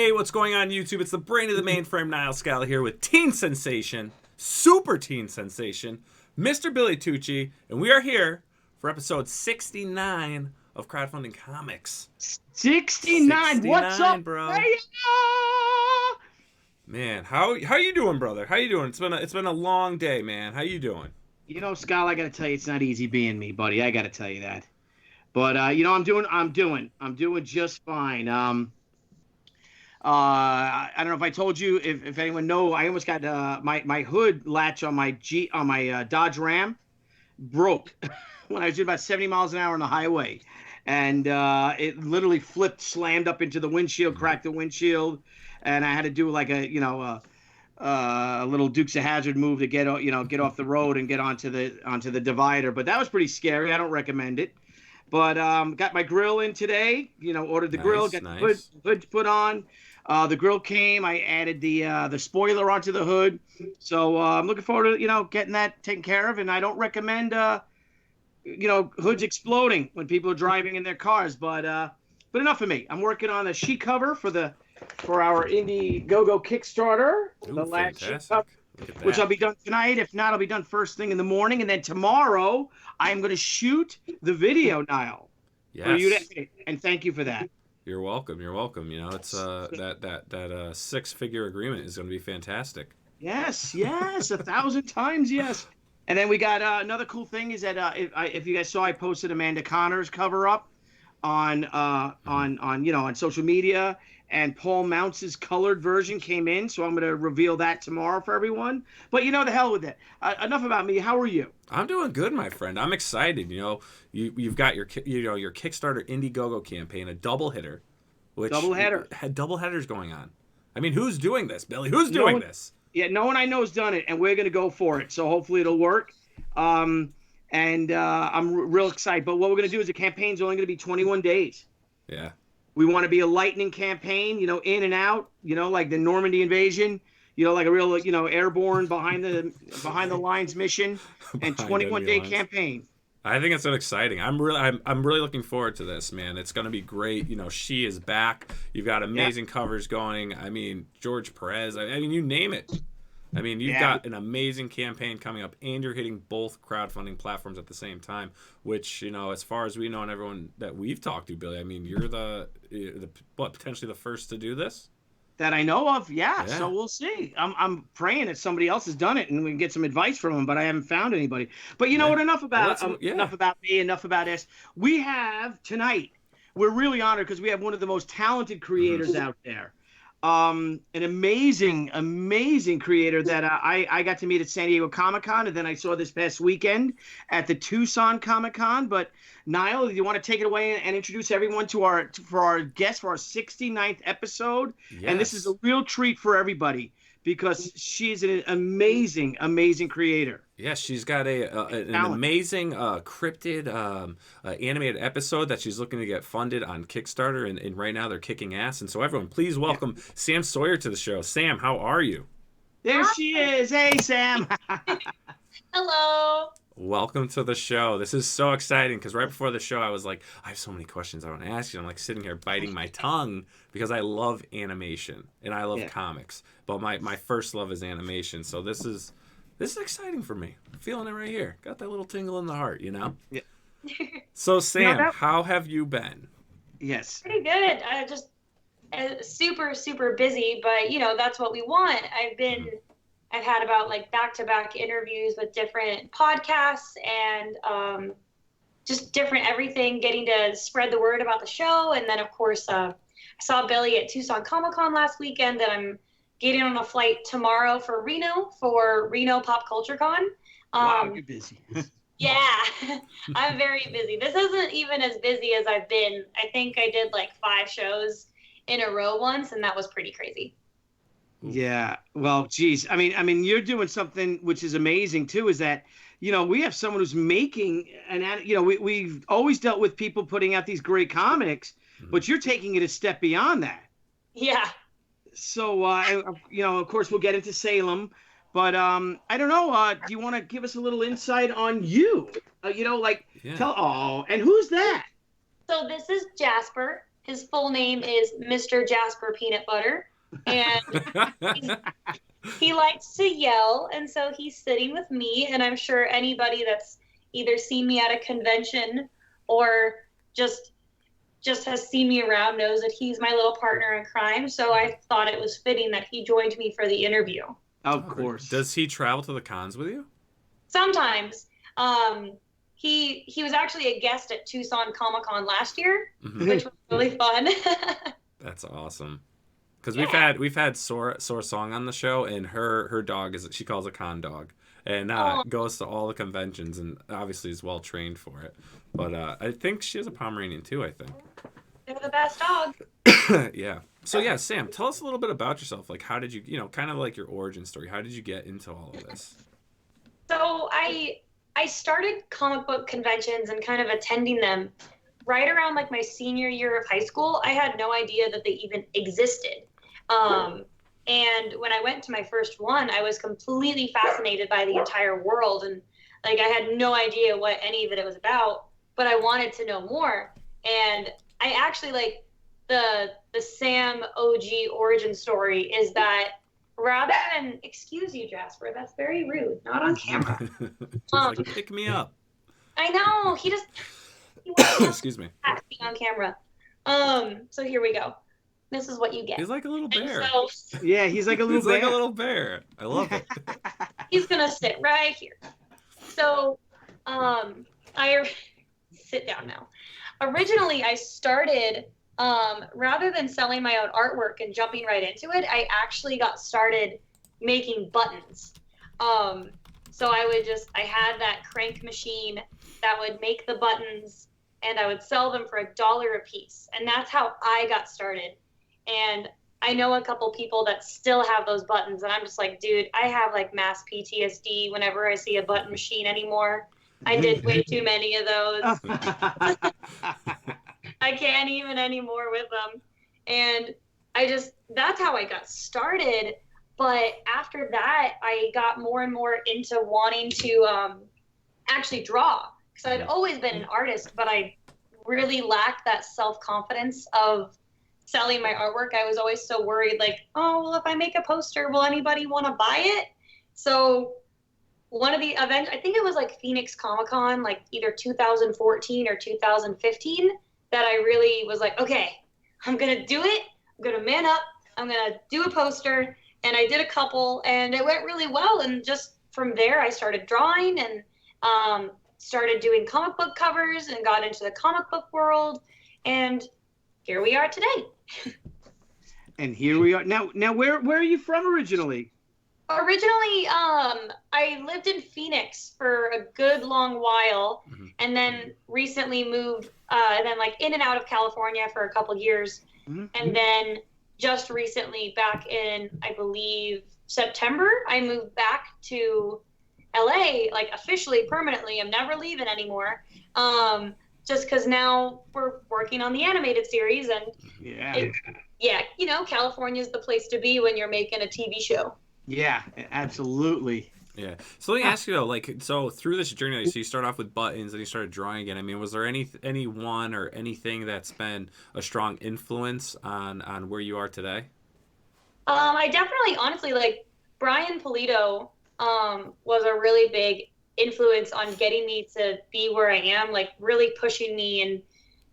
Hey, what's going on YouTube? It's the brain of the mainframe, Nile Scala here with teen sensation, super teen sensation, Mr. Billy Tucci, and we are here for episode 69 of Crowdfunding Comics. 69. What's up, bro? Man, how you doing, brother? How you doing? It's been a long day, man. How you doing? You know, Scala, I gotta tell you, it's not easy being me, buddy. I gotta tell you that. But you know, I'm doing just fine. I don't know if I told you, if anyone know, I almost got my hood latch on my Dodge Ram broke when I was doing about 70 miles an hour on the highway, and it literally slammed up into the windshield, cracked the windshield, and I had to do like a little Dukes of Hazzard move to get off the road and get onto the divider. But that was pretty scary. I don't recommend it. But got my grill in today. Ordered the grill, got the hood put on. The grill came. I added the spoiler onto the hood. So I'm looking forward to getting that taken care of. And I don't recommend hoods exploding when people are driving in their cars. But enough of me. I'm working on a sheet cover for our Indiegogo Kickstarter. Ooh, the last fantastic. sheet cover, which I'll be done tonight. If not, I'll be done first thing in the morning. And then tomorrow, I'm going to shoot the video, Nile. Yes. For you to, and thank you for that. You're welcome. It's that six-figure agreement is going to be fantastic. Yes, 1,000 times yes. And then we got another cool thing is that if you guys saw, I posted Amanda Connor's cover up on social media, and Paul Mounce's colored version came in, so I'm going to reveal that tomorrow for everyone. But the hell with it. Enough about me. How are you? I'm doing good, my friend. I'm excited. You've got your Kickstarter Indiegogo campaign, a double hitter. Double header. Had double headers going on. I mean, who's doing this, Billy? Who's doing this? Yeah, no one I know has done it, and we're going to go for it. So hopefully it'll work. And I'm real excited. But what we're going to do is the campaign's only going to be 21 days. Yeah. We want to be a lightning campaign, in and out, like the Normandy invasion, like a real, airborne behind the lines mission, and 21-day campaign. I think it's exciting. I'm really looking forward to this, man. It's going to be great. She is back. You've got amazing covers going. I mean, George Perez. I mean, you name it. I mean, you've got an amazing campaign coming up, and you're hitting both crowdfunding platforms at the same time, which, as far as we know and everyone that we've talked to, Billy, I mean, you're potentially the first to do this? That I know of, yeah. So we'll see. I'm praying that somebody else has done it and we can get some advice from them, but I haven't found anybody. But you know what? Enough about enough about me, enough about us. We have tonight, we're really honored because we have one of the most talented creators out there. An amazing creator that I got to meet at San Diego Comic-Con, and then I saw this past weekend at the Tucson Comic-Con. But Nile, do you want to take it away and introduce everyone to our guest for our 69th episode? Yes. And this is a real treat for everybody because she's an amazing creator. Yes, she's got an amazing cryptid animated episode that she's looking to get funded on Kickstarter, and right now they're kicking ass. And so everyone, please welcome Sam Sawyer to the show. Sam, how are you? There she is. Hey, Sam. Hello. Welcome to the show. This is so exciting because right before the show, I was like, I have so many questions I want to ask you. I'm like sitting here biting my tongue because I love animation and I love comics. But my first love is animation. So this is exciting for me. I'm feeling it right here. Got that little tingle in the heart, Yeah. So Sam, how have you been? Yes. Pretty good. I just super busy, but that's what we want. I've had about back-to-back interviews with different podcasts and just different everything, getting to spread the word about the show. And then, of course, I saw Billy at Tucson Comic-Con last weekend, and I'm getting on a flight tomorrow for Reno Pop Culture Con. Wow, you're busy. Yeah, I'm very busy. This isn't even as busy as I've been. I think I did 5 shows in a row once, and that was pretty crazy. Yeah, well, geez. I mean, you're doing something which is amazing too. Is that we have someone who's making we've always dealt with people putting out these great comics, but you're taking it a step beyond that. Yeah. So of course, we'll get into Salem, but I don't know. Do you want to give us a little insight on you? Tell. Oh, and who's that? So this is Jasper. His full name is Mr. Jasper Peanut Butter, and he likes to yell, and so he's sitting with me, and I'm sure anybody that's either seen me at a convention or just has seen me around knows that he's my little partner in crime, so I thought it was fitting that he joined me for the interview. Of course. Does he travel to the cons with you? Sometimes. He was actually a guest at Tucson Comic-Con last year, which was really fun. That's awesome. Because we've had Sora Song on the show, and her dog she calls a con dog, and goes to all the conventions, and obviously is well trained for it. But I think she has a Pomeranian too. I think they're the best dog. Yeah. So yeah, Sam, tell us a little bit about yourself. Like, how did you, kind of like your origin story. How did you get into all of this? So I started comic book conventions and kind of attending them right around like my senior year of high school. I had no idea that they even existed. And when I went to my first one, I was completely fascinated by the entire world. And like, I had no idea what any of it was about, but I wanted to know more. And I actually like the Sam OG origin story is that rather than, excuse you, Jasper, that's very rude, not on camera. Like, pick me up. I know, he excuse me. Be on camera. So here we go. This is what you get. He's like a little bear. Yeah, he's like a little bear. He's like a little bear. I love it. He's gonna sit right here. So, I sit down now. Originally, I started rather than selling my own artwork and jumping right into it, I actually got started making buttons. So I had that crank machine that would make the buttons, and I would sell them for $1 a piece. And that's how I got started. And I know a couple people that still have those buttons, and I'm just like, dude, I have like mass PTSD whenever I see a button machine anymore. I did way too many of those. I can't even anymore with them. And that's how I got started. But after that, I got more and more into wanting to actually draw. Because I'd always been an artist, but I really lacked that self-confidence of selling my artwork. I was always so worried, like, oh, well, if I make a poster, will anybody want to buy it? So one of the events, I think it was like Phoenix Comic-Con, like either 2014 or 2015, that I really was like, okay, I'm going to do it. I'm going to man up. I'm going to do a poster. And I did a couple, and it went really well. And just from there, I started drawing and started doing comic book covers and got into the comic book world. And here we are today. And here we are. Now where are you from originally? Originally, I lived in Phoenix for a good long while, and then recently moved, and then like in and out of California for a couple years. And then just recently back in, I believe, September, I moved back to LA, like officially, permanently. I'm never leaving anymore. Just because now we're working on the animated series, and California's the place to be when you're making a TV show. Yeah, absolutely. Yeah. So let me ask you though, like, so through this journey, so you start off with buttons and you started drawing again. I mean, was there anyone or anything that's been a strong influence on where you are today? I definitely, honestly, like Brian Pulido was a really big influence on getting me to be where I am, like really pushing me and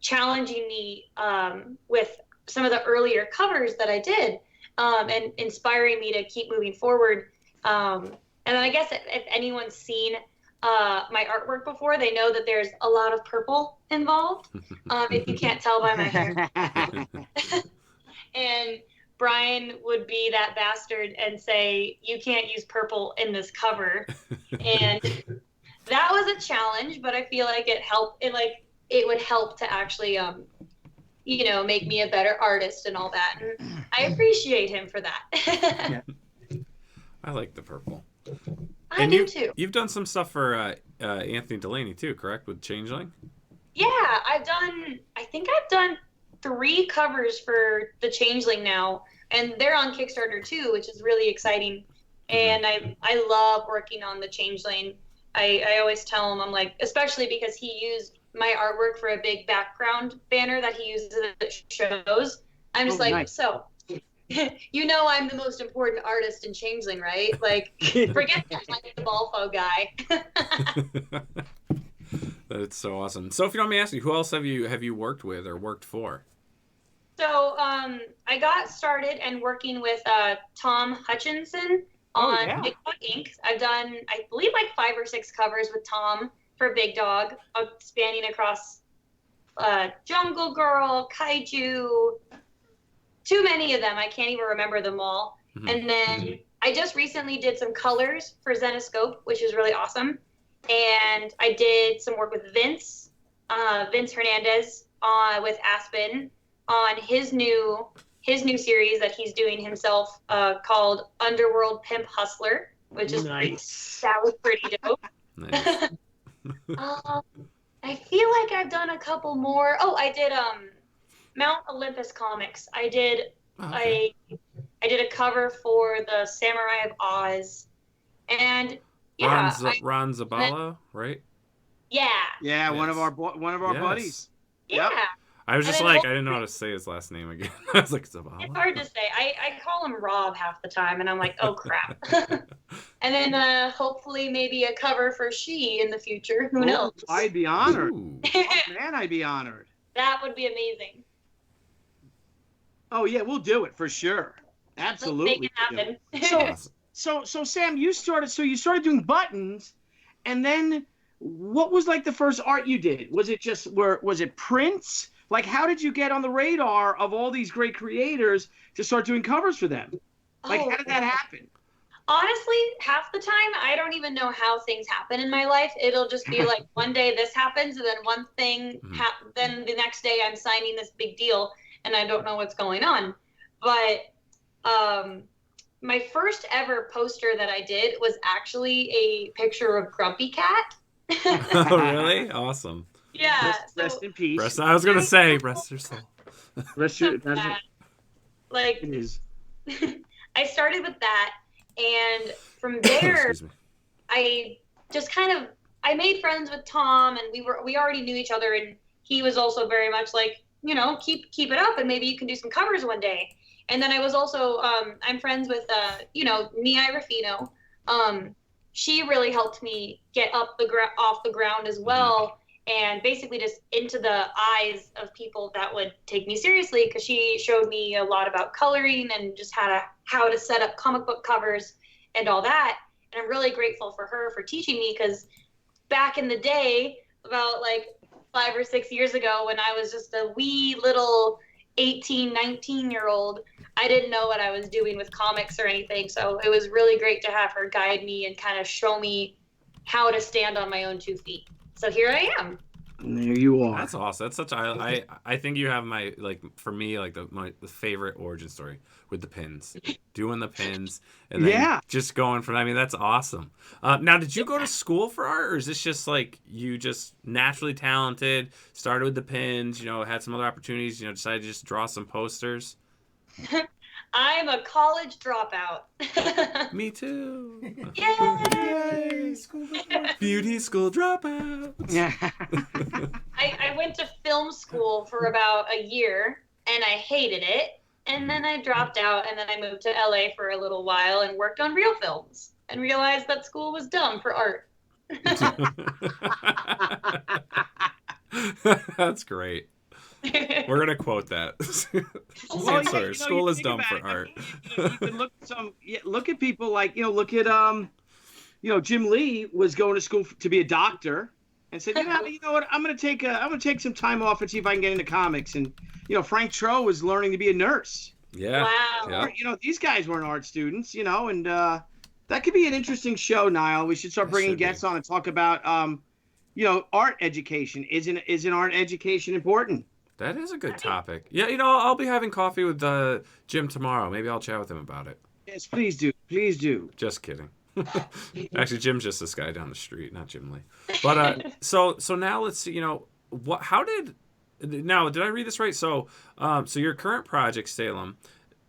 challenging me with some of the earlier covers that I did, and inspiring me to keep moving forward. And then I guess if anyone's seen my artwork before, they know that there's a lot of purple involved, if you can't tell by my hair. And Brian would be that bastard and say, you can't use purple in this cover. And that was a challenge, but I feel like it would help to actually, make me a better artist and all that. And I appreciate him for that. I like the purple. I do too. You've done some stuff for Anthony Delaney too, correct? With Changeling? Yeah, I think I've done 3 covers for the Changeling now, and they're on Kickstarter too, which is really exciting. And I love working on the Changeling. I always tell him, I'm like, especially because he used my artwork for a big background banner that he uses at shows. I'm just nice. So you know I'm the most important artist in Changeling, right? Like, forget that, like the Balfo guy. That's so awesome. So if you don't mind me asking, who else have you worked with or worked for? So I got started and working with Tom Hutchinson on Big Dog Inc. I've done, I believe, like 5 or 6 covers with Tom for Big Dog, spanning across Jungle Girl, Kaiju, too many of them. I can't even remember them all. Mm-hmm. And then I just recently did some colors for Zenoscope, which is really awesome. And I did some work with Vince Hernandez with Aspen on his new series that he's doing himself called Underworld Pimp Hustler, which is nice. That was pretty dope. Nice. I feel like I've done a couple more. Oh, I did Mount Olympus Comics. I did I did a cover for the Samurai of Oz, and Ron Zabala, right? Yeah. Yeah, yes. one of our buddies. Yeah. I was just like, I didn't know how to say his last name again. I was like, Zabala. It's hard to say. I call him Rob half the time, and I'm like, oh crap. And then hopefully maybe a cover for She in the future. Who knows? I'd be honored. Man, I'd be honored. That would be amazing. Oh yeah, we'll do it for sure. Absolutely. Let's make it happen. So Sam, you started doing buttons, and then what was like the first art you did? Was it prints? Like, how did you get on the radar of all these great creators to start doing covers for them? Like, how did that happen? Honestly, half the time, I don't even know how things happen in my life. It'll just be like one day this happens, and then one thing, then the next day I'm signing this big deal, and I don't know what's going on. But my first ever poster that I did was actually a picture of Grumpy Cat. Oh, really? Awesome. Yeah. Rest in peace. I was gonna say, rest your soul. Like, it is. I started with that, and from there, I just I made friends with Tom, and we already knew each other, and he was also very much like, keep it up, and maybe you can do some covers one day. And then I was also I'm friends with Nia Rafino. She really helped me get off the ground as well, and basically just into the eyes of people that would take me seriously, because she showed me a lot about coloring and just how to set up comic book covers and all that. And I'm really grateful for her for teaching me, because back in the day, about like 5 or 6 years ago, when I was just a wee little 18, 19-year-old, I didn't know what I was doing with comics or anything. So it was really great to have her guide me and kind of show me how to stand on my own 2 feet. So here I am. And there you are. That's awesome. That's such I think you have my, like, for me, like the favorite origin story with the pins. Doing the pins and then just going from, I mean, that's awesome. Now, did you go to school for art, or is this just like you just naturally talented, started with the pins, had some other opportunities, decided to just draw some posters? I'm a college dropout. Me too. Yay! Beauty school dropout. Yeah. I went to film school for about a year, and I hated it. And then I dropped out, and then I moved to LA for a little while and worked on real films, and realized that school was dumb for art. That's great. We're gonna quote that. Sam Sawyer, school is dumb for art. You can look at people like look at Jim Lee was going to school to be a doctor, and said, you know what, I'm gonna take some time off and see if I can get into comics. And Frank Cho was learning to be a nurse. Yeah. Wow. Yeah. These guys weren't art students, and that could be an interesting show, Nile. We should start bringing guests on and talk about art education. Isn't art education important? That is a good topic. Yeah, I'll be having coffee with Jim tomorrow. Maybe I'll chat with him about it. Yes, please do. Please do. Just kidding. Actually, Jim's just this guy down the street, not Jim Lee. But so now let's see. Now did I read this right? So your current project, Salem,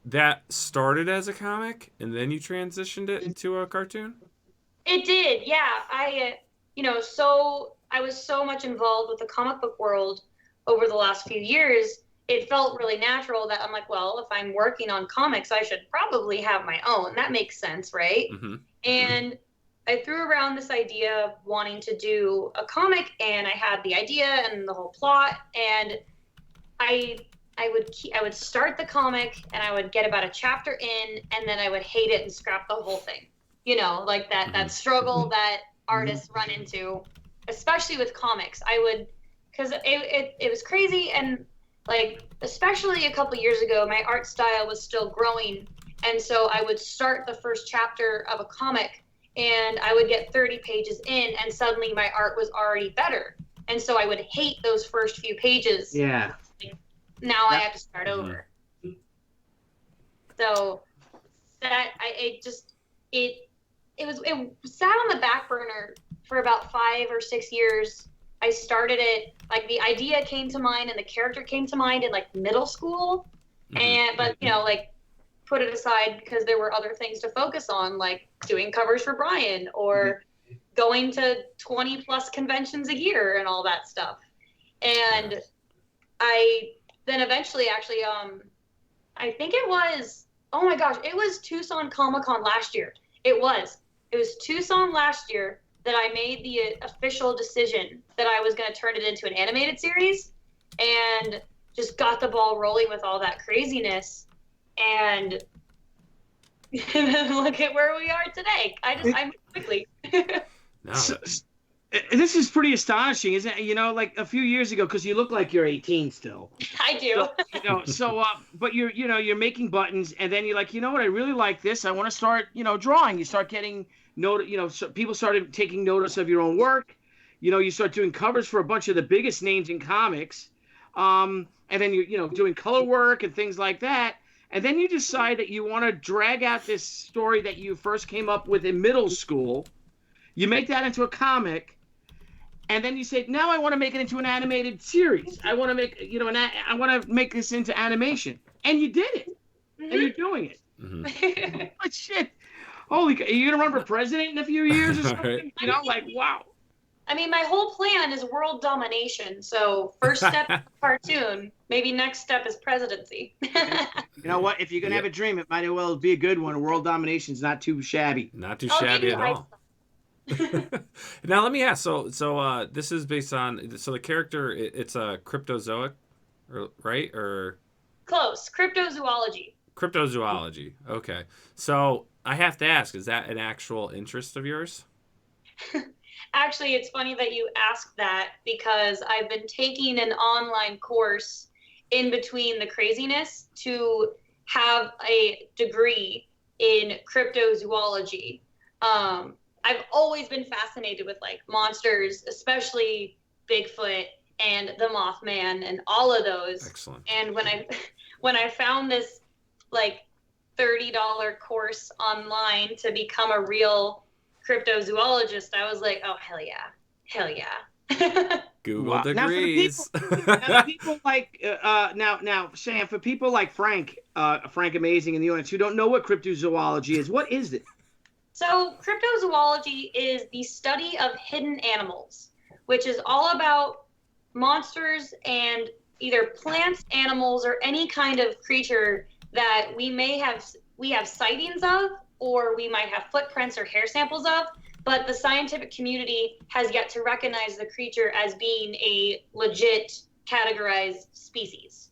that started as a comic and then you transitioned it into a cartoon? It did, yeah. I was so much involved with the comic book world over the last few years, it felt really natural that I'm like, well, if I'm working on comics, I should probably have my own. That makes sense, right? Mm-hmm. And I threw around this idea of wanting to do a comic, and I had the idea and the whole plot, and I would start the comic and I would get about a chapter in, and then I would hate it and scrap the whole thing. You know, like that struggle that artists run into, especially with comics. I would, because it was crazy, and like especially a couple years ago, my art style was still growing, and so I would start the first chapter of a comic and I would get 30 pages in, and suddenly my art was already better, and so I would hate those first few pages. Yeah. Now I have to start over. So that it sat on the back burner for about 5 or 6 years. I started it, like the idea came to mind and the character came to mind in like middle school, but you know, like put it aside because there were other things to focus on, like doing covers for Brian or going to 20 plus conventions a year and all that stuff. And I then eventually actually, I think it was, oh my gosh, it was Tucson Comic-Con last year. It was Tucson last year that I made the official decision that I was going to turn it into an animated series, and just got the ball rolling with all that craziness. And look at where we are today. I moved quickly. No. This is pretty astonishing, isn't it? You know, like a few years ago, because you look like you're 18 still. I do. But you're making buttons, and then you're like, you know what? I really like this. I want to start, drawing. You start getting so people started taking notice of your own work. You start doing covers for a bunch of the biggest names in comics, and then you're doing color work and things like that. And then you decide that you want to drag out this story that you first came up with in middle school. You make that into a comic. And then you say, now I want to make it into an animated series. I want to make, I want to make this into animation. And you did it. And you're doing it. Mm-hmm. But shit. Holy, are you going to run for president in a few years or something? Right. Wow. I mean, my whole plan is world domination. So first step is cartoon. Maybe next step is presidency. You know what? If you're going to have a dream, it might as well be a good one. World domination is not too shabby. Not too shabby at all. Now let me ask. So this is based on. So the character, it's a cryptozoic, right? Or close. Cryptozoology. Cryptozoology. Okay. So I have to ask: is that an actual interest of yours? Actually, it's funny that you asked that, because I've been taking an online course in between the craziness to have a degree in cryptozoology. I've always been fascinated with like monsters, especially Bigfoot and the Mothman and all of those. Excellent. And when I found this like $30 course online to become a real cryptozoologist, I was like, oh, hell yeah. Google degrees. Now, people like now, Sam, for people like Frank Amazing in the audience who don't know what cryptozoology is, what is it? So cryptozoology is the study of hidden animals, which is all about monsters and either plants, animals, or any kind of creature that we have sightings of, or we might have footprints or hair samples of, but the scientific community has yet to recognize the creature as being a legit categorized species.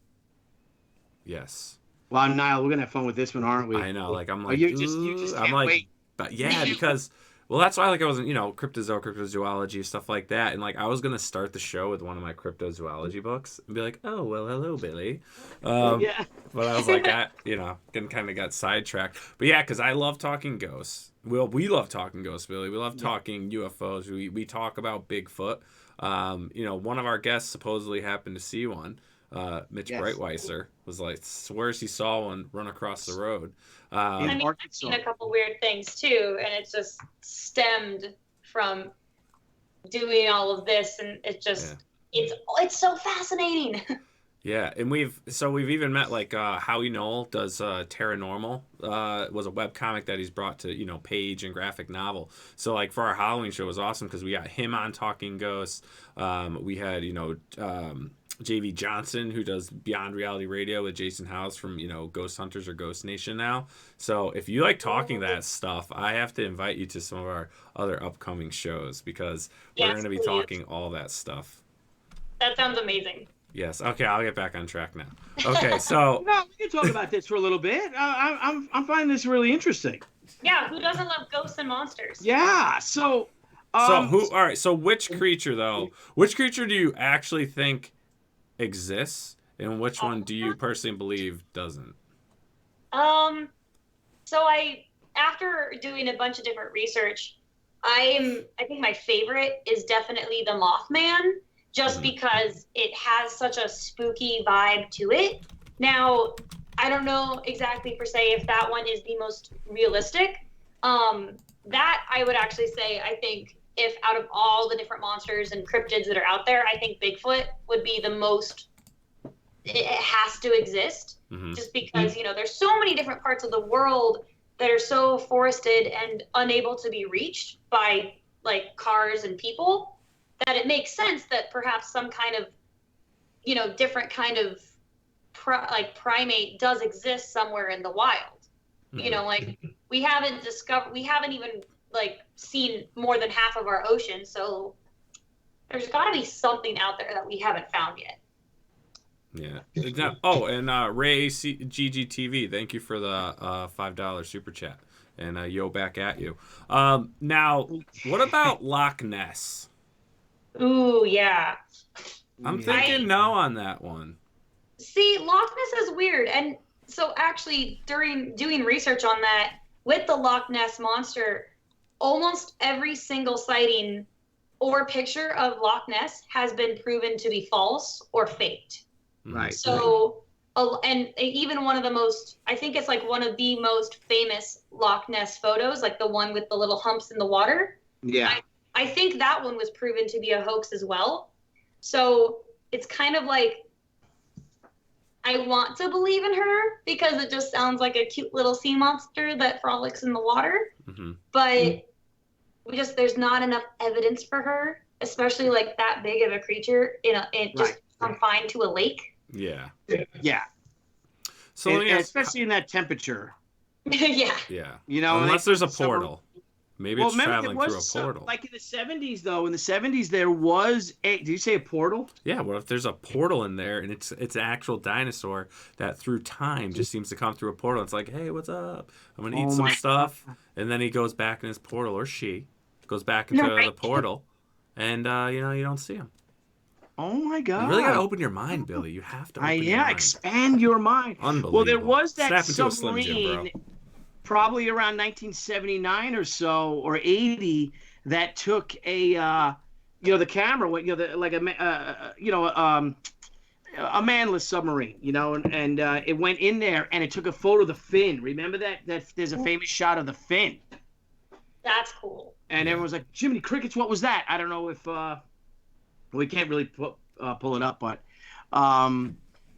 Yes. Well, Nile, we're gonna have fun with this one, aren't we? I know. Like I'm like, you just can't wait. But yeah, because that's why like I wasn't, cryptozoology, stuff like that, and like I was gonna start the show with one of my cryptozoology books and be like, oh well, hello Billy, yeah. But I was like, kind of got sidetracked. But yeah, because I love talking ghosts. Well, we love talking ghosts, Billy. We love talking UFOs. We talk about Bigfoot. One of our guests supposedly happened to see one. Mitch Breitweiser was like, swears he saw one run across the road. I've seen a couple weird things too, and it just stemmed from doing all of this, and it just it's so fascinating. Yeah, and we've even met like Howie Knoll does Terranormal, was a webcomic that he's brought to, Page and graphic novel. So like for our Halloween show, it was awesome because we got him on talking ghosts. We had JV Johnson, who does Beyond Reality Radio with Jason House from Ghost Hunters or Ghost Nation now. So if you like talking that stuff, I have to invite you to some of our other upcoming shows because we're Yes, going to be please. talking all that stuff. That sounds amazing. Yes. Okay, I'll get back on track now. Okay, so No, we can talk about this for a little bit. I'm finding this really interesting. Yeah, who doesn't love ghosts and monsters? Yeah. So. who? All right. So which creature though? Which creature do you actually think exists, and which one do you personally believe doesn't? So after doing a bunch of different research, I think my favorite is definitely the Mothman, just because it has such a spooky vibe to it. Now, I don't know exactly per se if that one is the most realistic. That I would actually say, I think if out of all the different monsters and cryptids that are out there, I think Bigfoot would be the most, it has to exist, just because, there's so many different parts of the world that are so forested and unable to be reached by like cars and people, that it makes sense that perhaps some kind of, different kind of primate does exist somewhere in the wild. Like we haven't even like seen more than half of our ocean, so there's got to be something out there that we haven't found yet. Yeah. Oh, and Ray GGTV, thank you for the $5 super chat, and yo, back at you. Now, what about Loch Ness? Ooh, yeah. I'm thinking no on that one. See, Loch Ness is weird, and so actually during doing research on that with the Loch Ness monster, almost every single sighting or picture of Loch Ness has been proven to be false or faked. Right. So, and even one of the most, I think it's like one of the most famous Loch Ness photos, like the one with the little humps in the water. Yeah. I think that one was proven to be a hoax as well. So it's kind of like, I want to believe in her because it just sounds like a cute little sea monster that frolics in the water. But there's not enough evidence for her, especially like that big of a creature just confined to a lake. Yeah. So and especially in that temperature. Yeah. Unless there's a portal. Maybe it's traveling through a portal. Like in the 70s, though, there was did you say a portal? Yeah, what if there's a portal in there and it's an actual dinosaur that through time just seems to come through a portal. It's like, hey, what's up? I'm going to eat some stuff. And then he goes back in his portal, or she goes back into the portal, and, you don't see him. Oh, my God. You really got to open your mind, Billy. You have to open your mind. Expand your mind. Unbelievable. Well, there was that Snap into a Slim Jim, submarine probably around 1979 or so, or 80, that took a, the camera, like a manless submarine, and it went in there and it took a photo of the fin. Remember that there's a famous shot of the fin. That's cool. And everyone was like, Jiminy Crickets, what was that? I don't know if we can't really pull it up, but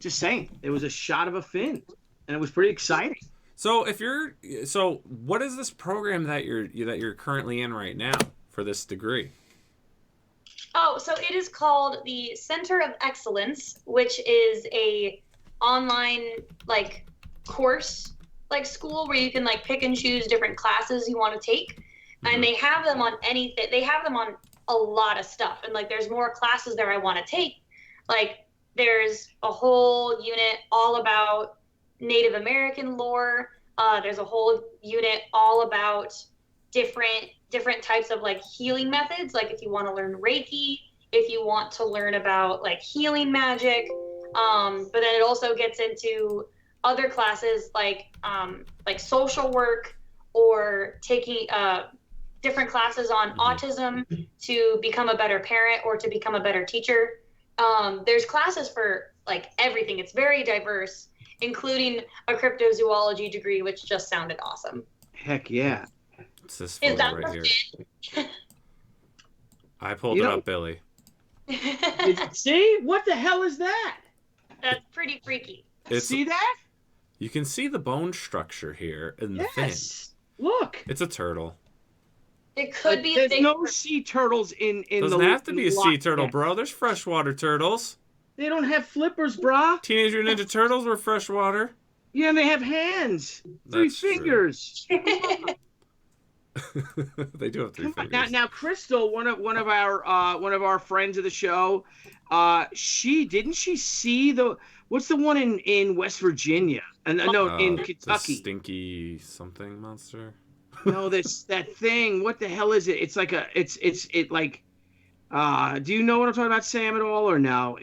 just saying, it was a shot of a fin, and it was pretty exciting. So what is this program that you're currently in right now for this degree? Oh, so it is called the Center of Excellence, which is a online like course, like school where you can like pick and choose different classes you want to take. And they have them on anything. They have them on a lot of stuff. And like, there's more classes there I want to take. Like there's a whole unit all about Native American lore. There's a whole unit all about different types of like healing methods. Like if you want to learn Reiki, if you want to learn about like healing magic. But then it also gets into other classes like social work, or taking different classes on autism to become a better parent or to become a better teacher. There's classes for like everything. It's very diverse, including a cryptozoology degree, which just sounded awesome. Heck yeah. It's this photo right here. I pulled it up, Billy. See? What the hell is that? That's pretty freaky. See that? You can see the bone structure here in the fin. Look. It's a turtle. It could be. There's no sea turtles in Doesn't the. have to be a sea turtle, Yeah. bro. There's freshwater turtles. They don't have flippers, brah. Teenage Mutant Ninja Turtles were freshwater. Yeah, and they have hands. Three That's true. fingers. They do have 3 fingers. Now, Crystal, one of our friends of the show, didn't she see what's the one in West Virginia? In Kentucky. The stinky something monster. No, that thing. What the hell is it? It's like do you know what I'm talking about, Sam, at all, or no?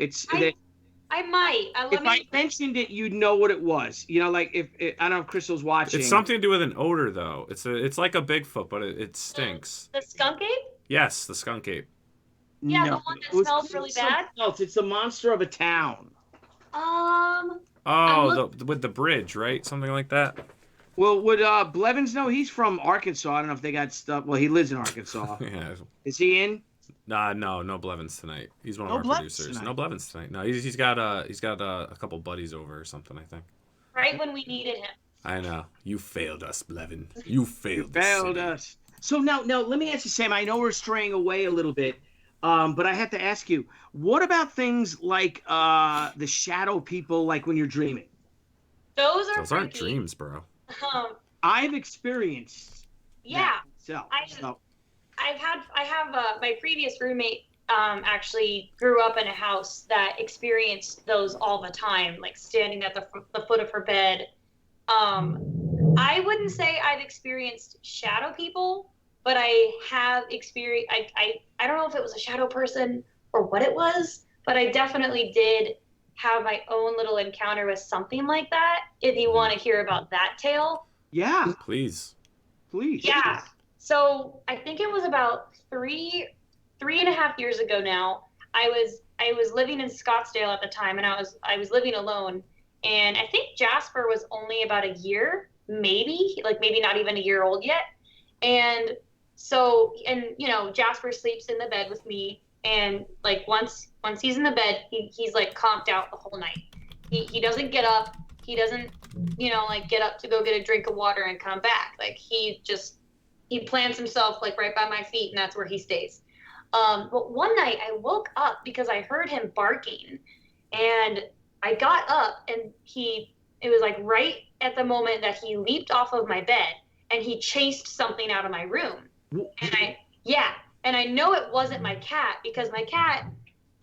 I might. If I mentioned it, you'd know what it was. You know, like I don't know if Crystal's watching. It's something to do with an odor, though. It's like a Bigfoot, but it stinks. The skunk ape? Yes, the skunk ape. Yeah, No, the one that smells really bad. Else. It's the monster of a town. With the bridge, right? Something like that. Well, would Blevins know? He's from Arkansas. I don't know if they got stuff. Well, he lives in Arkansas. Yeah. Is he in? No Blevins tonight. He's one of our producers. Tonight. No Blevins tonight. No, he's got a couple buddies over or something, I think. Right when we needed him. I know. You failed us, Blevin. You failed us. So now let me ask you, Sam. I know we're straying away a little bit, but I have to ask you, what about things like the shadow people, like when you're dreaming? Those aren't dreams, bro. I've experienced. Yeah. I have my previous roommate actually grew up in a house that experienced those all the time, like standing at the foot of her bed. I wouldn't say I've experienced shadow people, but I have experienced. I don't know if it was a shadow person or what it was, but I definitely did have my own little encounter with something like that. If you want to hear about that tale. Yeah. Please. Yeah. So I think it was about three and a half years ago now. I was living in Scottsdale at the time, and I was living alone. And I think Jasper was only about a year, maybe not even a year old yet. And so, Jasper sleeps in the bed with me. And like once he's in the bed, he's like conked out the whole night. He doesn't get up. He doesn't, get up to go get a drink of water and come back. Like he plants himself like right by my feet, and that's where he stays. But one night I woke up because I heard him barking, and I got up, and it was like right at the moment that he leaped off of my bed, and he chased something out of my room. And I know it wasn't my cat, because my cat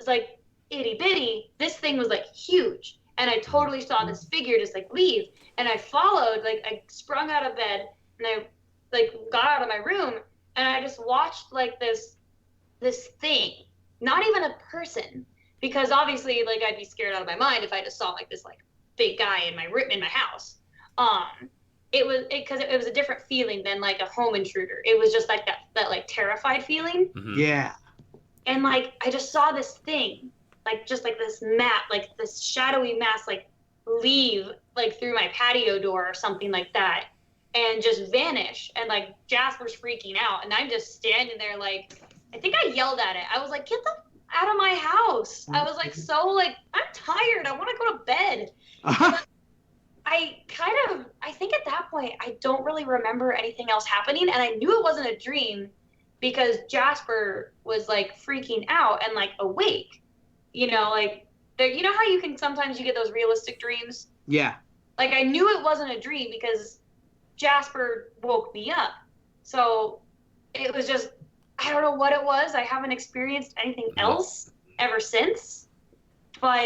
is like itty bitty. This thing was like huge. And I totally saw this figure just like leave. And I followed, like I sprung out of bed, and I like got out of my room, and I just watched like this thing, not even a person, because obviously like I'd be scared out of my mind if I just saw like this like big guy in my house. It was a different feeling than like a home intruder. It was just like that like terrified feeling. Mm-hmm. Yeah. And like I just saw this thing, like just like this like this shadowy mass, like leave like through my patio door or something like that, and just vanish. And like Jasper's freaking out, and I'm just standing there like, I think I yelled at it. I was like, get the out of my house. I was like, so like, I'm tired. I want to go to bed. I think at that point, I don't really remember anything else happening. And I knew it wasn't a dream because Jasper was like freaking out and like awake, like, you know how you can sometimes you get those realistic dreams? Yeah. Like I knew it wasn't a dream because Jasper woke me up. So it was just, I don't know what it was. I haven't experienced anything else ever since, but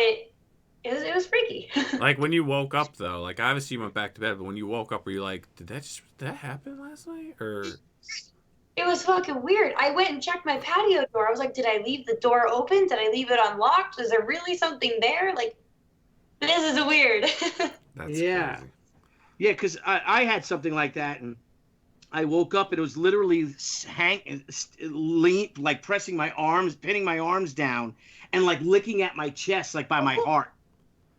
it was freaky. Like when you woke up though, like obviously you went back to bed, but when you woke up, were you like, did that happen last night? Or it was fucking weird. I went and checked my patio door. I was like, did I leave the door open? Did I leave it unlocked? Is there really something there? Like, this is weird. That's yeah. crazy. Yeah, because I had something like that, and I woke up and it was literally like pressing my arms, pinning my arms down, and like licking at my chest, like by my heart.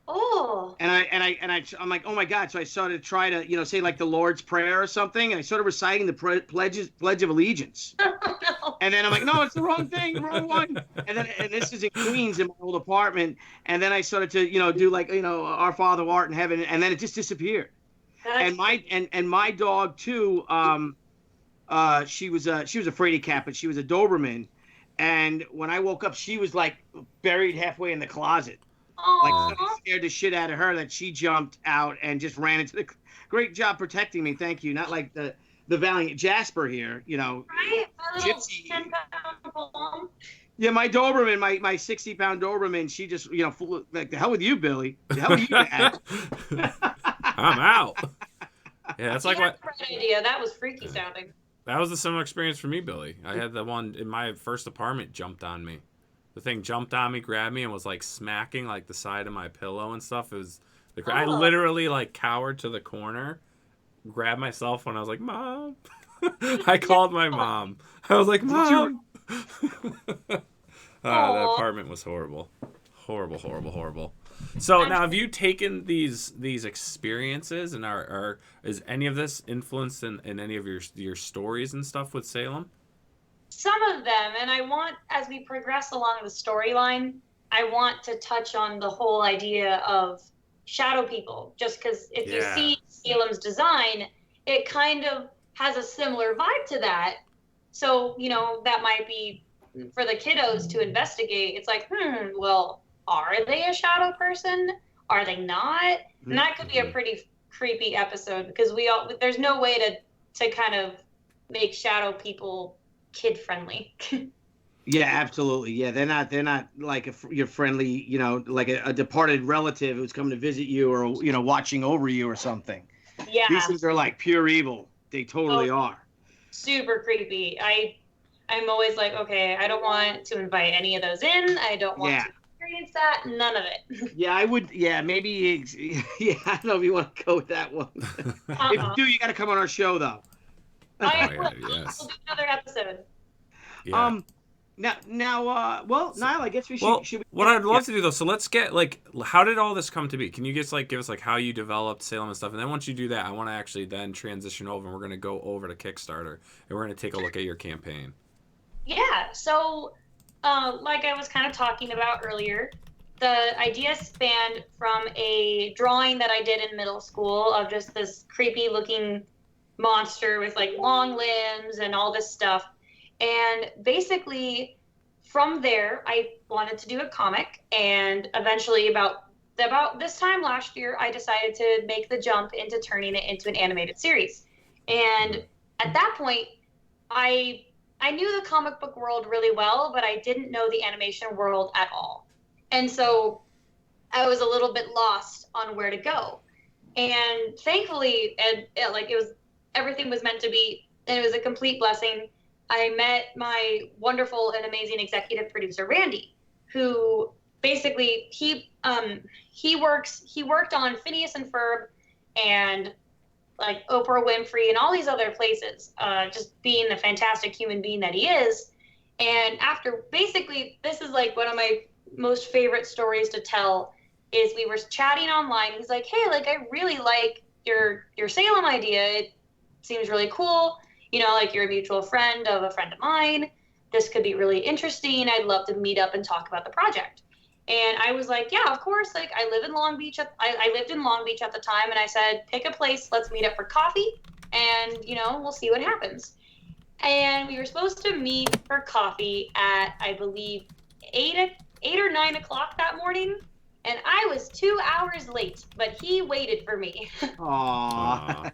Oh. And I'm like, oh my God! So I started to try to, say like the Lord's Prayer or something, and I started reciting the Pledge of Allegiance. No. And then I'm like, no, it's the wrong thing, wrong one. And this is in Queens in my old apartment. And then I started to, do like, Our Father who art in heaven, and then it just disappeared. And my dog too, she was a fraidy cat, but she was a Doberman. And when I woke up, she was like buried halfway in the closet. Aww. Like somebody scared the shit out of her that she jumped out and just ran into the. Great job protecting me, thank you. Not like the valiant Jasper here, Right, Gypsy. 10-pound bomb. Yeah, my Doberman, my 60-pound Doberman, she just flew, like, the hell with you, Billy. The hell with you, Dad. I'm out. Yeah, that's like what. Right idea. That was freaky sounding. That was the similar experience for me, Billy. I had the one in my first apartment jumped on me. The thing jumped on me, grabbed me, and was like smacking like the side of my pillow and stuff. It was. I literally like cowered to the corner, grabbed myself when I was like, Mom. I called my mom. I was like, Mom. That apartment was horrible. Horrible. So now, have you taken these experiences and is any of this influenced in any of your stories and stuff with Salem? Some of them, and I want, as we progress along the storyline, I want to touch on the whole idea of shadow people, just because if you see Salem's design, it kind of has a similar vibe to that. So, that might be for the kiddos to investigate. It's like, well, are they a shadow person? Are they not? And that could be a pretty creepy episode, because there's no way to kind of make shadow people kid friendly. Yeah, absolutely. Yeah, they're not like your friendly, like a departed relative who's coming to visit you or watching over you or something. Yeah, these things are like pure evil. They totally are. Super creepy. I'm always like, okay, I don't want to invite any of those in. I don't want to experience that. None of it. Yeah, I would. Yeah, maybe. Yeah, I don't know if you want to go with that one. If you do, you got to come on our show, though. We'll do another episode. Yeah. Now, Nile, I guess we should. What I'd love to do though, so let's get how did all this come to be? Can you just give us how you developed Salem and stuff, and then once you do that, I want to actually then transition over, and we're going to go over to Kickstarter, and we're going to take a look at your campaign. Yeah. So, like I was kind of talking about earlier, the idea spanned from a drawing that I did in middle school of just this creepy looking monster with long limbs and all this stuff. And basically, from there, I wanted to do a comic. And eventually, about this time last year, I decided to make the jump into turning it into an animated series. And at that point, I knew the comic book world really well, but I didn't know the animation world at all. And so I was a little bit lost on where to go. And thankfully, everything was meant to be, and it was a complete blessing. I met my wonderful and amazing executive producer, Randy, who basically he worked on Phineas and Ferb and Oprah Winfrey and all these other places, just being the fantastic human being that he is. And after basically, this is one of my most favorite stories to tell, is we were chatting online. He's like, hey, I really like your Salem idea. It seems really cool. You're a mutual friend of a friend of mine. This could be really interesting. I'd love to meet up and talk about the project. And I was like, yeah, of course. I live in Long Beach. I lived in Long Beach at the time. And I said, pick a place. Let's meet up for coffee. And, we'll see what happens. And we were supposed to meet for coffee at, I believe, 8 or 9 o'clock that morning. And I was 2 hours late, but he waited for me. Aww.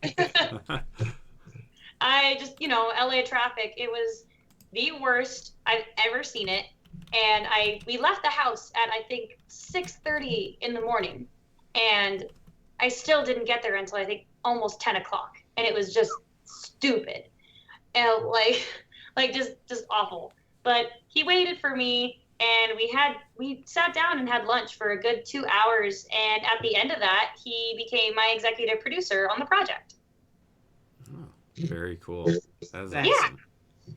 I just, LA traffic, it was the worst I've ever seen it. And we left the house at, I think, 6:30 in the morning. And I still didn't get there until, I think, almost 10 o'clock. And it was just stupid. And just awful. But he waited for me, and we sat down and had lunch for a good 2 hours. And at the end of that, he became my executive producer on the project. Very cool. That's awesome.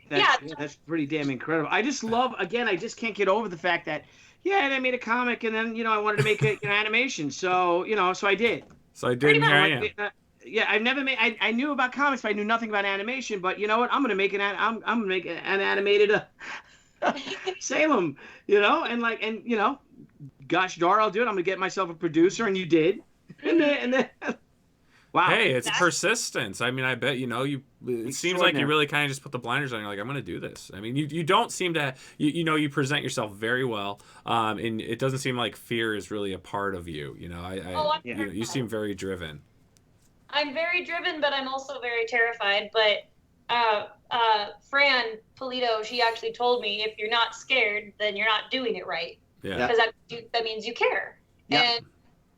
That's pretty damn incredible. I just love, again, I just can't get over the fact that, and I made a comic, and then, I wanted to make an animation. So, so I did. So I did, and here I am. yeah, I've never made. I knew about comics, but I knew nothing about animation. But you know what? I'm gonna make I'm gonna make an animated Salem. You know, and you know, gosh darn, I'll do it. I'm gonna get myself a producer, and you did. And then wow. Hey, it's persistence. I mean, I bet it seems like you really kind of just put the blinders on. You're like, I'm going to do this. I mean, you don't seem to. You present yourself very well, and it doesn't seem like fear is really a part of you. You seem very driven. I'm very driven, but I'm also very terrified. But Fran Polito, she actually told me, if you're not scared, then you're not doing it right. Yeah. Because that means you care. Yeah. And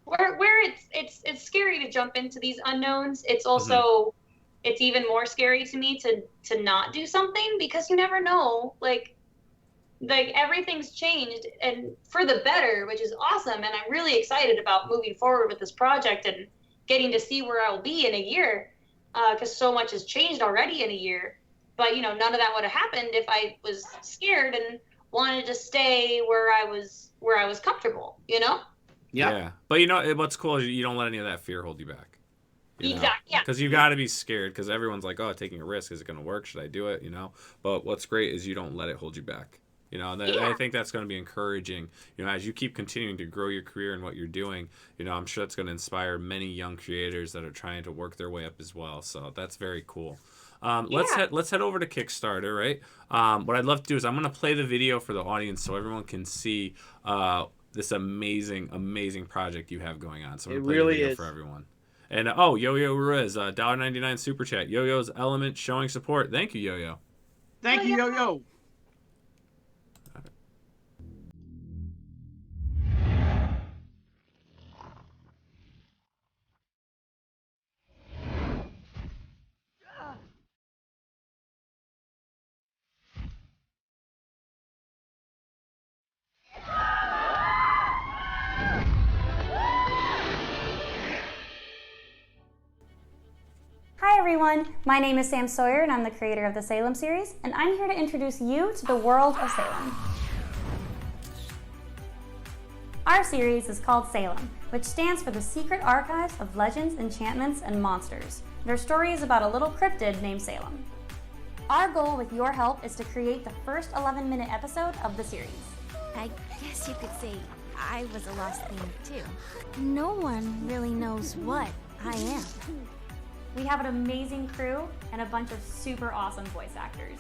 where it's scary to jump into these unknowns, it's also it's even more scary to me to not do something, because you never know. Like everything's changed and for the better, which is awesome. And I'm really excited about moving forward with this project and getting to see where I'll be in a year, because so much has changed already in a year. But none of that would have happened if I was scared and wanted to stay where I was comfortable. Yeah. But what's cool is you don't let any of that fear hold you back. Exactly. Yeah. Because you got to be scared, because everyone's like, oh, taking a risk, is it going to work? Should I do it? But what's great is you don't let it hold you back. I think that's going to be encouraging, as you keep continuing to grow your career and what you're doing. I'm sure that's going to inspire many young creators that are trying to work their way up as well. So that's very cool. Let's head over to Kickstarter, right? What I'd love to do is I'm going to play the video for the audience so everyone can see this amazing project you have going on. So I'm going to play the video for everyone. And Yo-Yo Ruiz, $1.99 super chat. Yo-Yo's Element showing support. Thank you, Yo-Yo. Thank you, Yo-Yo. Hi everyone, my name is Sam Sawyer and I'm the creator of the Salem series, and I'm here to introduce you to the world of Salem. Our series is called Salem, which stands for the Secret Archives of Legends, Enchantments, and Monsters. Their story is about a little cryptid named Salem. Our goal with your help is to create the first 11-minute episode of the series. I guess you could say I was a lost thing too. No one really knows what I am. We have an amazing crew and a bunch of super awesome voice actors.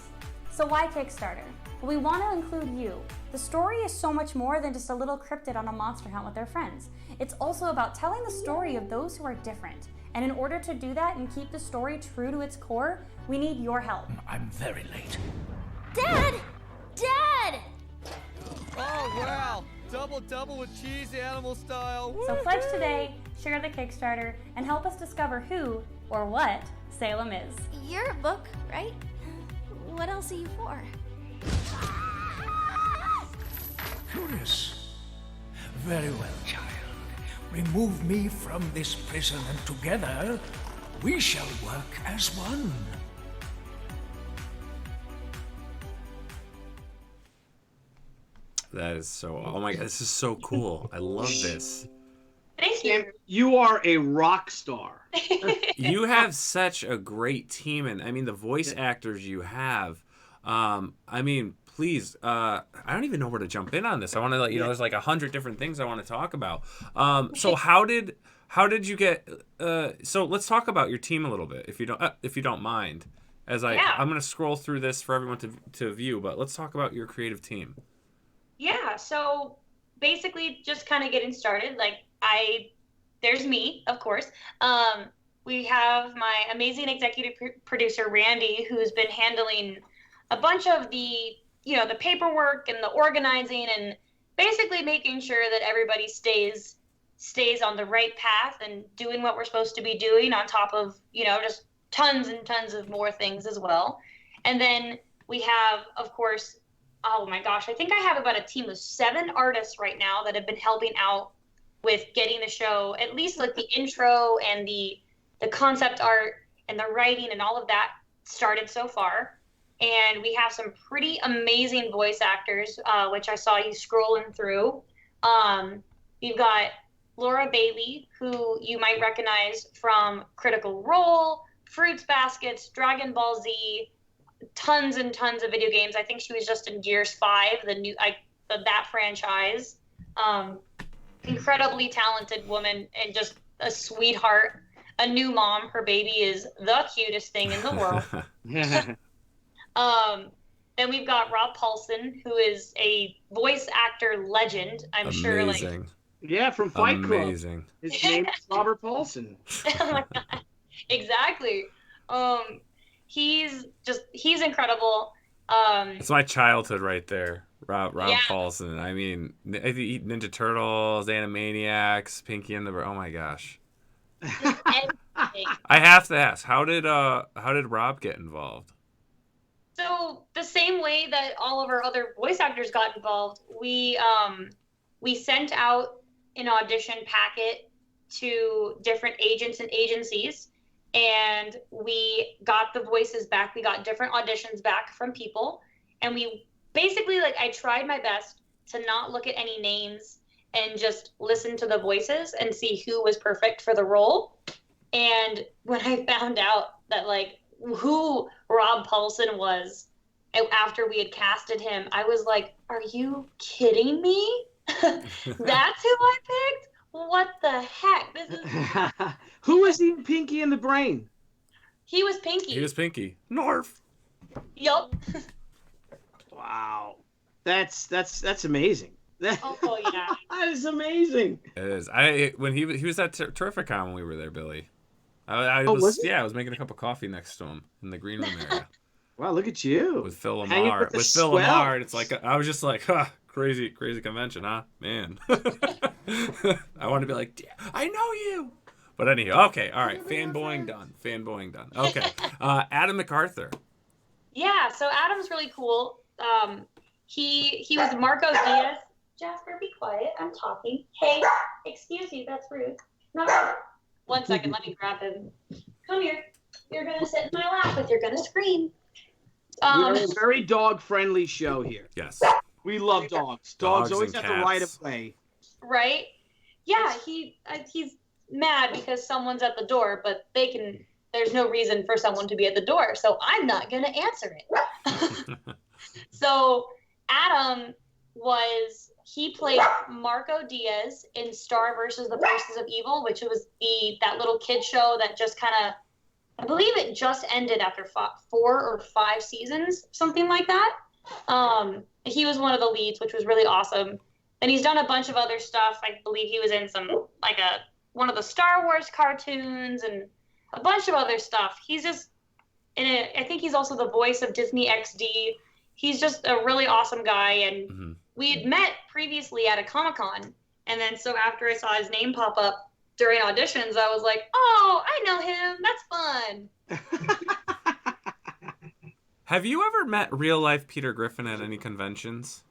So why Kickstarter? Well, we want to include you. The story is so much more than just a little cryptid on a monster hunt with their friends. It's also about telling the story of those who are different. And in order to do that and keep the story true to its core, we need your help. I'm very late. Dad! Dad! Oh, wow! Double with cheese, animal style. So pledge today, share the Kickstarter, and help us discover who or what Salem is. You're a book, right? What else are you for? Curious. Very well, child. Remove me from this prison, and together we shall work as one. That is so... Oh my God, this is so cool. I love this. Thank you. Sam, you are a rock star. You have such a great team, and I mean the voice actors you have. Please, I don't even know where to jump in on this. I want to let you know there's like 100 different things I want to talk about. So how did you get? So let's talk about your team a little bit, if you don't mind. I'm going to scroll through this for everyone to view, but let's talk about your creative team. Yeah. So basically, just kind of getting started. There's me, of course. We have my amazing executive producer, Randy, who's been handling a bunch of the paperwork and the organizing and basically making sure that everybody stays on the right path and doing what we're supposed to be doing, on top of, just tons and tons of more things as well. And then we have, of course, oh my gosh, I think I have about a team of 7 artists right now that have been helping out with getting the show, at least like the intro and the concept art and the writing and all of that started so far. And we have some pretty amazing voice actors, which I saw you scrolling through. You've got Laura Bailey, who you might recognize from Critical Role, Fruits Baskets, Dragon Ball Z, tons and tons of video games. I think she was just in Gears 5, that franchise. Incredibly talented woman and just a sweetheart. A new mom. Her baby is the cutest thing in the world. Then we've got Rob Paulson, who is a voice actor legend. I'm sure, like, yeah, from Fight Club. Amazing. His name is Robert Paulson. Oh my God. Exactly. He's incredible. It's my childhood right there. Rob Yeah. Paulson. I mean, Ninja Turtles, Animaniacs, Pinky and the Oh my gosh. Everything. I have to ask, how did Rob get involved? So the same way that all of our other voice actors got involved, we sent out an audition packet to different agents and agencies, and we got the voices back. We got different auditions back from people, and we basically, like, I tried my best to not look at any names and just listen to the voices and see who was perfect for the role. And when I found out that, like, who Rob Paulson was after we had casted him, I was like, are you kidding me? That's who I picked? What the heck? This is... Who is he in Pinky and the Brain? He was Pinky. He was Pinky. North. Yup. Wow. That's amazing. Oh yeah. That is amazing. It is. When he was at Terrificon when we were there, Billy. I was he? Yeah, I was making a cup of coffee next to him in the green room area. Wow, look at you. With Phil Hanging Lamar. with the Phil Lamar, and it's swells. like I was just like, crazy convention, huh? Man. I want to be like, yeah, I know you. But anyhow, okay, all right. Fanboying done. Okay. Adam MacArthur. Yeah, so Adam's really cool. He was Marco Diaz. Jasper, be quiet. I'm talking. Hey, excuse me, that's rude. No. 1 second, let me grab him. Come here. You're gonna sit in my lap, but you're gonna scream. We're a very dog-friendly show here. Yes. We love dogs. Dogs Dogs always and have the right cats. of way. Right? Yeah, he's mad because someone's at the door, but there's no reason for someone to be at the door, so I'm not gonna answer it. So Adam he played Marco Diaz in Star versus the Forces of Evil, which was that little kid show that just kind of, I believe it just ended after 4 or 5 seasons, something like that. He was one of the leads, which was really awesome. And he's done a bunch of other stuff. I believe he was in one of the Star Wars cartoons and a bunch of other stuff. He's just I think he's also the voice of Disney XD. He's just a really awesome guy, and we had met previously at a Comic-Con, and then so after I saw his name pop up during auditions, I was like, oh, I know him. That's fun. Have you ever met real life Peter Griffin at any conventions?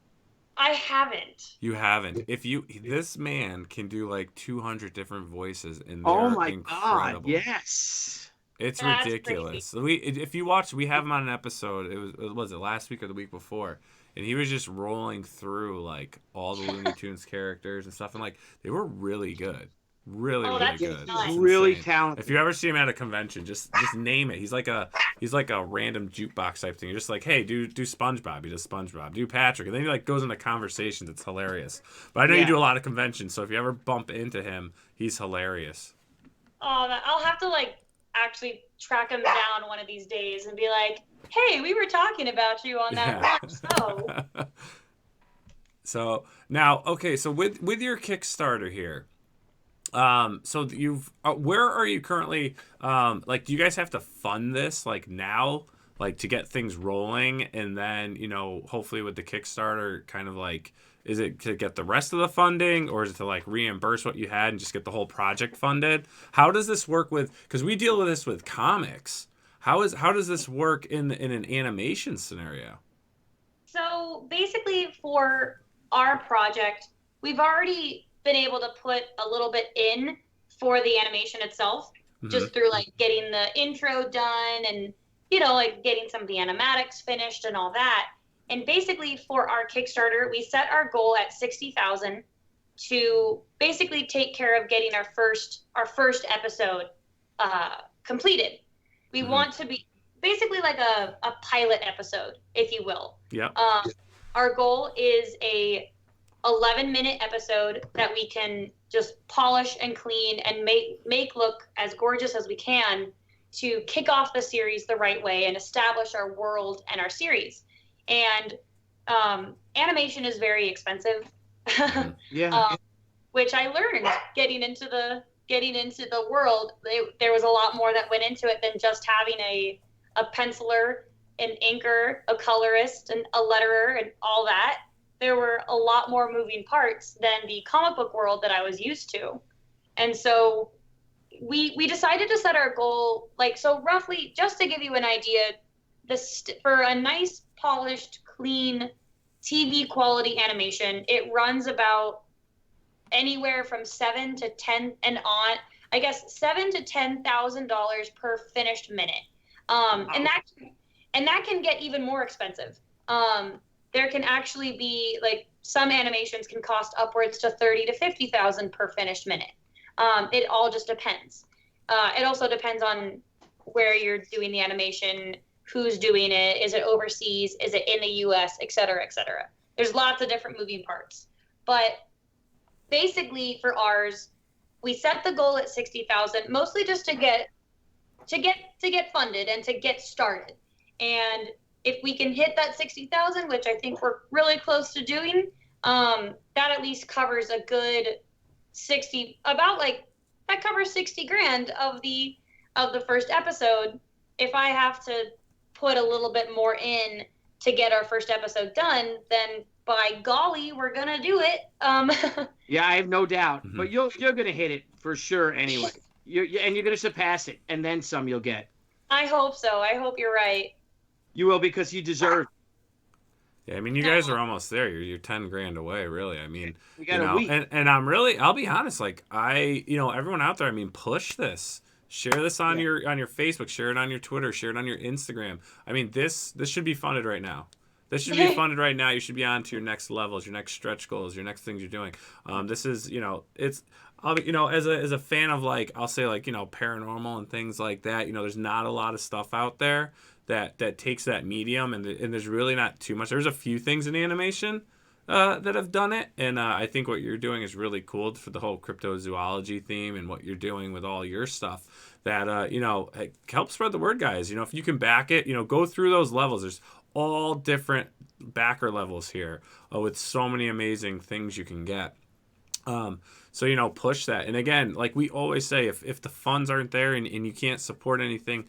I haven't. You haven't. This man can do like 200 different voices, and Oh they're my incredible. God! Yes. It's That's ridiculous. If you watch, we have him on an episode. Was it last week or the week before? And he was just rolling through like all the Looney Tunes characters and stuff, and like they were really good, really that's good. nice. It's Really insane. talented. If you ever see him at a convention, just name it. He's like a random jukebox type thing. You're just like, hey, do SpongeBob. He does SpongeBob. Do Patrick, and then he like goes into conversations. It's hilarious. But I know you do a lot of conventions, so if you ever bump into him, he's hilarious. Oh, I'll have to actually track him down one of these days and be like, hey, we were talking about you on that one show. So now, okay, so with your Kickstarter here, so where are you currently? Do you guys have to fund this now, to get things rolling, and then hopefully with the Kickstarter, kind of is it to get the rest of the funding, or is it to reimburse what you had and just get the whole project funded? How does this work because we deal with this with comics? How does this work in an animation scenario? So basically for our project, we've already been able to put a little bit in for the animation itself, just through getting the intro done and, getting some of the animatics finished and all that. And basically for our Kickstarter, we set our goal at $60,000 to basically take care of getting our first episode completed. We want to be basically like a pilot episode, if you will. Yeah. Our goal is a 11-minute episode that we can just polish and clean and make look as gorgeous as we can to kick off the series the right way and establish our world and our series. And animation is very expensive. Which I learned getting into the world. There was a lot more that went into it than just having a penciler, an inker, a colorist, and a letterer, and all that. There were a lot more moving parts than the comic book world that I was used to. And so we decided to set our goal, so roughly, just to give you an idea, for a nice, polished, clean, TV quality animation, it runs about anywhere from $7,000 to $10,000 per finished minute. And that can get even more expensive. There can actually be some animations can cost upwards to $30,000 to $50,000 per finished minute. It all just depends. It also depends on where you're doing the animation, who's doing it, is it overseas, is it in the US, et cetera, et cetera. There's lots of different moving parts. But basically for ours, we set the goal at 60,000, mostly just to get funded and to get started. And if we can hit that 60,000, which I think we're really close to doing, that at least covers a good that covers 60 grand of the first episode. If I have to put a little bit more in to get our first episode done, then by golly, we're gonna do it. Yeah, I have no doubt. But you're gonna hit it for sure anyway. You're gonna surpass it, and then some. You'll get. I hope so. I hope you're right. You will, because you deserve. Yeah, I mean, you guys are almost there. You're 10 grand away, really. I mean, we got a week. And I'll be honest. Everyone out there. I mean, push this. Share this on your Facebook. Share it on your Twitter. Share it on your Instagram. I mean, this should be funded right now. This should be funded right now. You should be on to your next levels, your next stretch goals, your next things you're doing. This is, as a fan of I'll say paranormal and things like that. There's not a lot of stuff out there that takes that medium, and there's really not too much. There's a few things in animation that have done it, and I think what you're doing is really cool for the whole cryptozoology theme, and what you're doing with all your stuff that help spread the word, guys. If you can back it, go through those levels. There's all different backer levels here with so many amazing things you can get. So push that. And again, like we always say, if the funds aren't there and you can't support anything,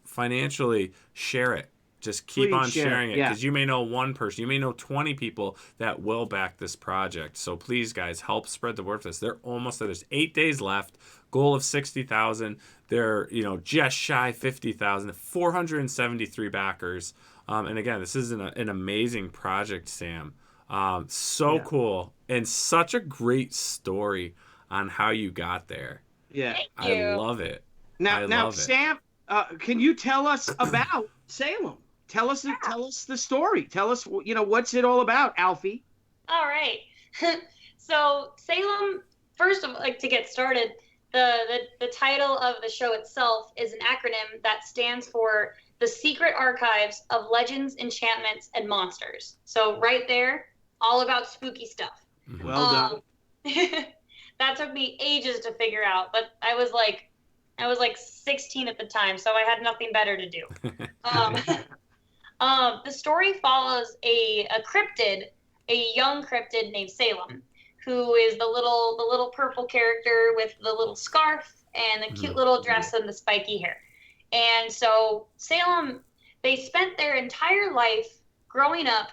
financially, share it. Just keep on sharing it, because you may know one person, you may know 20 people that will back this project. So please, guys, help spread the word for this. They're almost there. There's 8 days left. Goal of 60,000. They're just shy 50,000. 473 backers. And again, this is an amazing project, Sam. Cool, and such a great story on how you got there. Yeah, I love it. Now, Sam, can you tell us about Salem? Tell us the story. Tell us, what's it all about, Alfie? All right. So Salem, first of all, to get started, the title of the show itself is an acronym that stands for the Secret Archives of Legends, Enchantments, and Monsters. So right there, all about spooky stuff. Well done. That took me ages to figure out, but I was like 16 at the time, so I had nothing better to do. The story follows a cryptid, a young cryptid named Salem, who is the little purple character with the little scarf and the cute little dress and the spiky hair. And so Salem, they spent their entire life growing up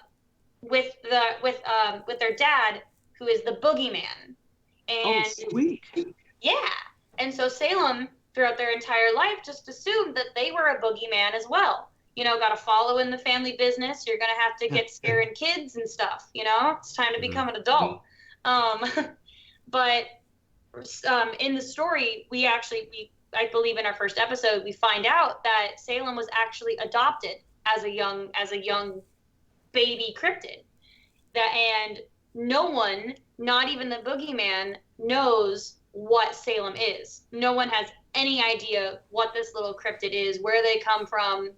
with their dad, who is the Boogeyman. And sweet. Yeah. And so Salem, throughout their entire life, just assumed that they were a boogeyman as well. Got to follow in the family business. You're going to have to get scaring kids and stuff. It's time to become an adult. But in the story, I believe in our first episode, we find out that Salem was actually adopted as a young baby cryptid. And no one not even the Boogeyman knows what Salem is. No one has any idea what this little cryptid is, where they come from,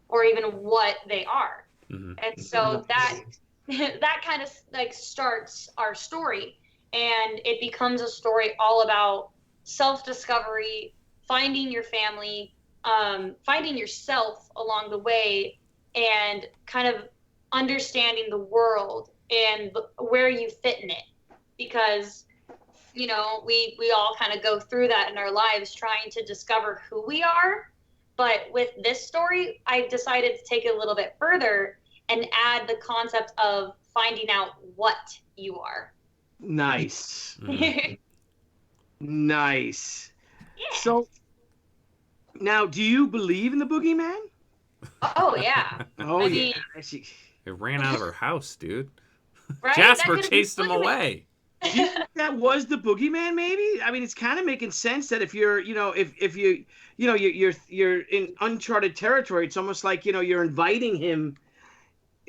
or even what they are. Mm-hmm. And so that kind of like starts our story, and it becomes a story all about self-discovery, finding your family, finding yourself along the way, and kind of understanding the world and where you fit in it. Because, you know, we all kind of go through that in our lives trying to discover who we are. But with this story, I decided to take it a little bit further and add the concept of finding out what you are. Nice. Mm-hmm. Nice. Yeah. So now, do you believe in the Boogeyman? Oh, yeah. Oh, I yeah. mean, It ran out of her house, dude. right? Jasper That could've chased been him Boogeyman. away. Do you think that was the Boogeyman? Maybe. I mean, it's kind of making sense that if you're, you know, if you, you know, you're in uncharted territory. It's almost like, you know, you're inviting him.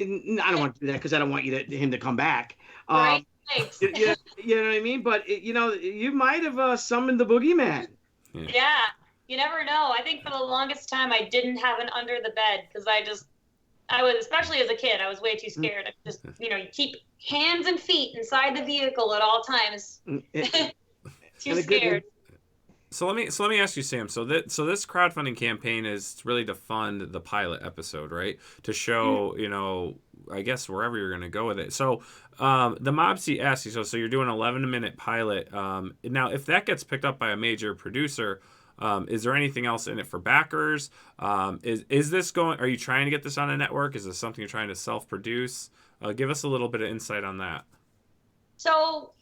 I don't want to do that because I don't want him to come back. Right? Thanks. You know what I mean? But you know, you might have summoned the Boogeyman. Yeah. You never know. I think for the longest time I didn't have an under the bed because I was, especially as a kid, I was way too scared. I just, you know, you keep hands and feet inside the vehicle at all times. Too scared. So let me ask you, Sam. So this crowdfunding campaign is really to fund the pilot episode, right? To show, you know, I guess wherever you're going to go with it. So the Mobsy asks you, so you're doing an 11-minute pilot. Now, if that gets picked up by a major producer, is there anything else in it for backers? Is this going? Are you trying to get this on a network? Is this something you're trying to self-produce? Give us a little bit of insight on that. So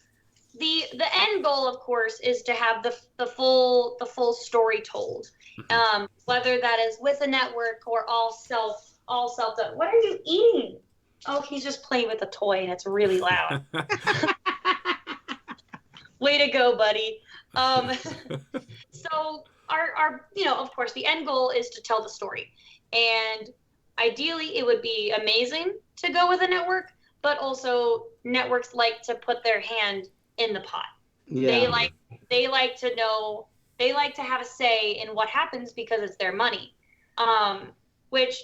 the end goal, of course, is to have the full story told. Whether that is with a network or all self done. What are you eating? Oh, he's just playing with a toy and it's really loud. Way to go, buddy. So our you know, of course, the end goal is to tell the story, and ideally it would be amazing to go with a network, but also networks like to put their hand in the pot. Yeah. They like to know, they like to have a say in what happens because it's their money, which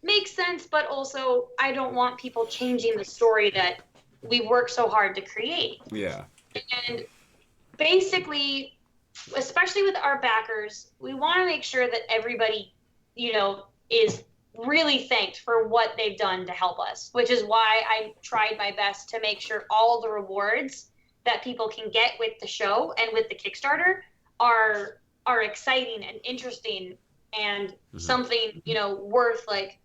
makes sense, but also I don't want people changing the story that we work so hard to create. Yeah. And basically, especially with our backers, we want to make sure that everybody, you know, is really thanked for what they've done to help us, which is why I tried my best to make sure all the rewards that people can get with the show and with the Kickstarter are exciting and interesting and something, you know, worth like,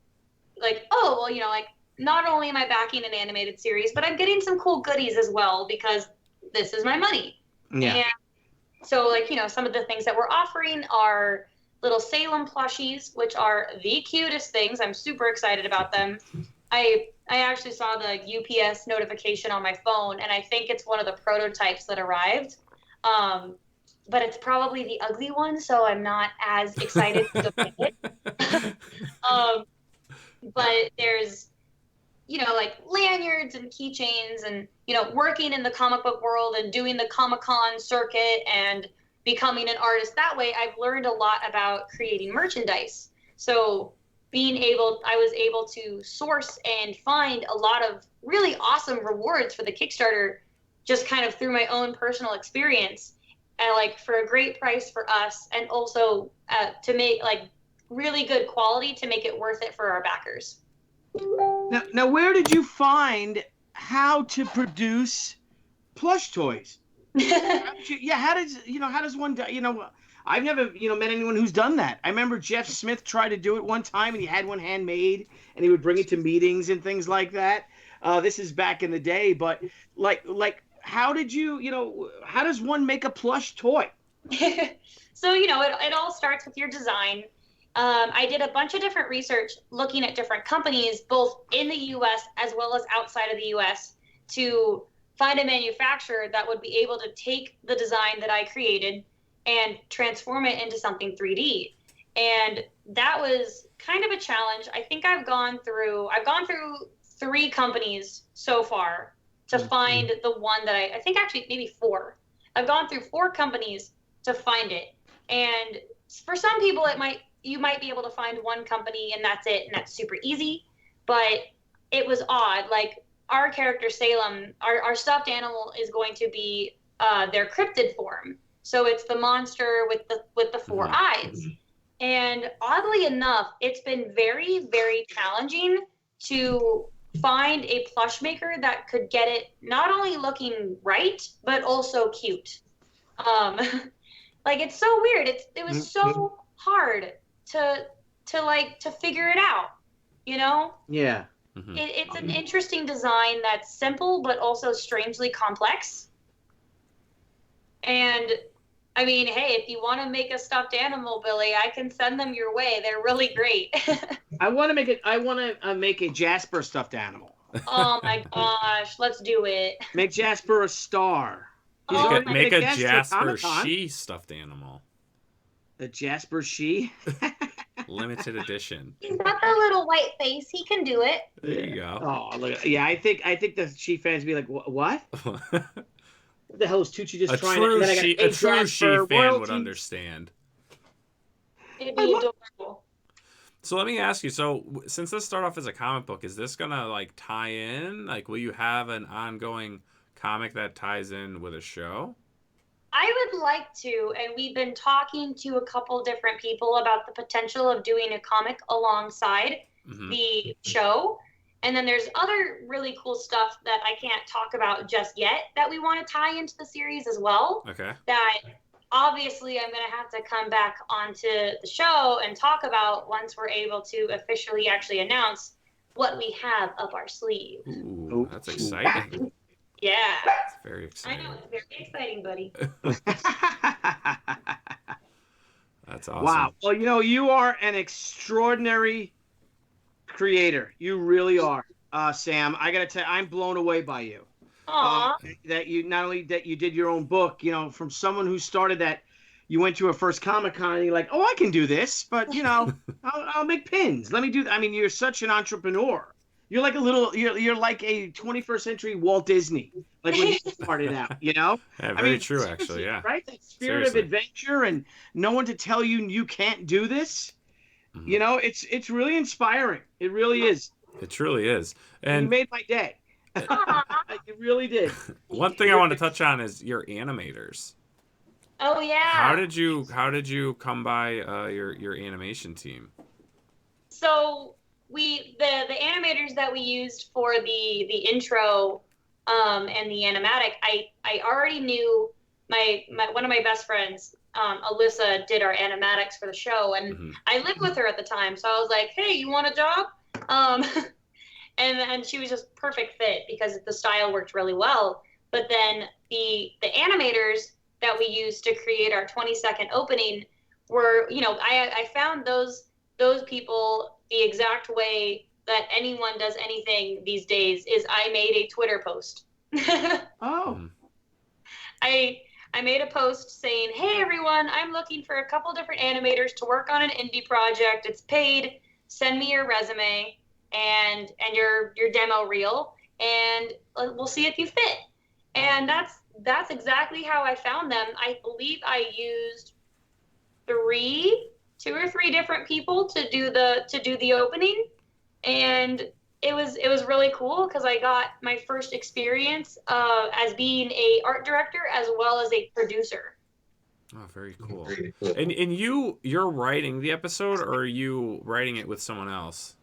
oh, well, you know, like, not only am I backing an animated series, but I'm getting some cool goodies as well because this is my money. Yeah. And so, like, you know, some of the things that we're offering are little Salem plushies, which are the cutest things. I'm super excited about them. I actually saw the UPS notification on my phone, and I think it's one of the prototypes that arrived. But it's probably the ugly one, so I'm not as excited to get it. But there's, you know, like lanyards and keychains and, you know, working in the comic book world and doing the Comic-Con circuit and becoming an artist that way, I've learned a lot about creating merchandise. So I was able to source and find a lot of really awesome rewards for the Kickstarter just kind of through my own personal experience, and like for a great price for us, and also to make like really good quality to make it worth it for our backers. Now, where did you find how to produce plush toys? How does one do, you know, I've never, you know, met anyone who's done that. I remember Jeff Smith tried to do it one time, and he had one handmade, and he would bring it to meetings and things like that. This is back in the day, but like, how did you, you know, how does one make a plush toy? So, you know, it all starts with your design. I did a bunch of different research looking at different companies, both in the U.S. as well as outside of the U.S., to find a manufacturer that would be able to take the design that I created and transform it into something 3D. And that was kind of a challenge. I think I've gone through 3 companies so far to find the one that I think actually maybe 4. I've gone through 4 companies to find it. And for some people, you might be able to find one company and that's it, and that's super easy. But it was odd. Like our character Salem, our stuffed animal is going to be their cryptid form. So it's the monster with the 4 eyes. And oddly enough, it's been very, very challenging to find a plush maker that could get it not only looking right, but also cute. Like it's so weird. It was so hard to figure it out, you know? Yeah. It's an interesting design that's simple, but also strangely complex. And I mean, hey, if you want to make a stuffed animal, Billy, I can send them your way. They're really great. I want to make a Jasper stuffed animal. Oh my gosh, let's do it. Make Jasper a star. Make a Jasper She stuffed animal. The Jasper She? Limited edition. He's got the little white face. He can do it. There you go. Oh, look. Yeah, I think the She fans be like, what? What the hell is Tucci just trying to... A true She fan would understand. It'd be adorable. So let me ask you, so since this started off as a comic book, is this going to like tie in? Like, will you have an ongoing comic that ties in with a show? I would like to, and we've been talking to a couple different people about the potential of doing a comic alongside the show. And then there's other really cool stuff that I can't talk about just yet that we want to tie into the series as well. Okay. That obviously I'm going to have to come back onto the show and talk about once we're able to officially actually announce what we have up our sleeve. Ooh, that's exciting. Yeah. It's very exciting. I know, it's very exciting, buddy. That's awesome. Wow. Well, you know, you are an extraordinary creator. You really are, Sam. I gotta tell you, I'm blown away by you. That you not only that you did your own book, you know, from someone who started that, you went to a first Comic-Con and you're like, oh, I can do this, but you know, I'll make pins. Let me do that. I mean, you're such an entrepreneur. You're like you're like a 21st century Walt Disney, like when you started out, you know? Yeah, very true, actually, yeah. Right? That spirit of adventure and no one to tell you can't do this. You know, it's really inspiring. It really is. It truly is. And you made my day. You really did. One thing I want to touch on is your animators. Oh yeah. How did you come by your animation team? So the animators that we used for the intro and the animatic, I already knew my one of my best friends, Alyssa, did our animatics for the show, and I lived with her at the time, so I was like, hey, you want a job? And she was just perfect fit because the style worked really well. But then the animators that we used to create our 20-second opening were, you know, I found those people the exact way that anyone does anything these days is I made a Twitter post. I made a post saying, hey everyone, I'm looking for a couple different animators to work on an indie project. It's paid. Send me your resume and your demo reel, and we'll see if you fit. And that's exactly how I found them. I believe I used 2 or 3 different people to do the opening, and it was really cool because I got my first experience as being a art director as well as a producer. Oh, very cool. And you're writing the episode, or are you writing it with someone else?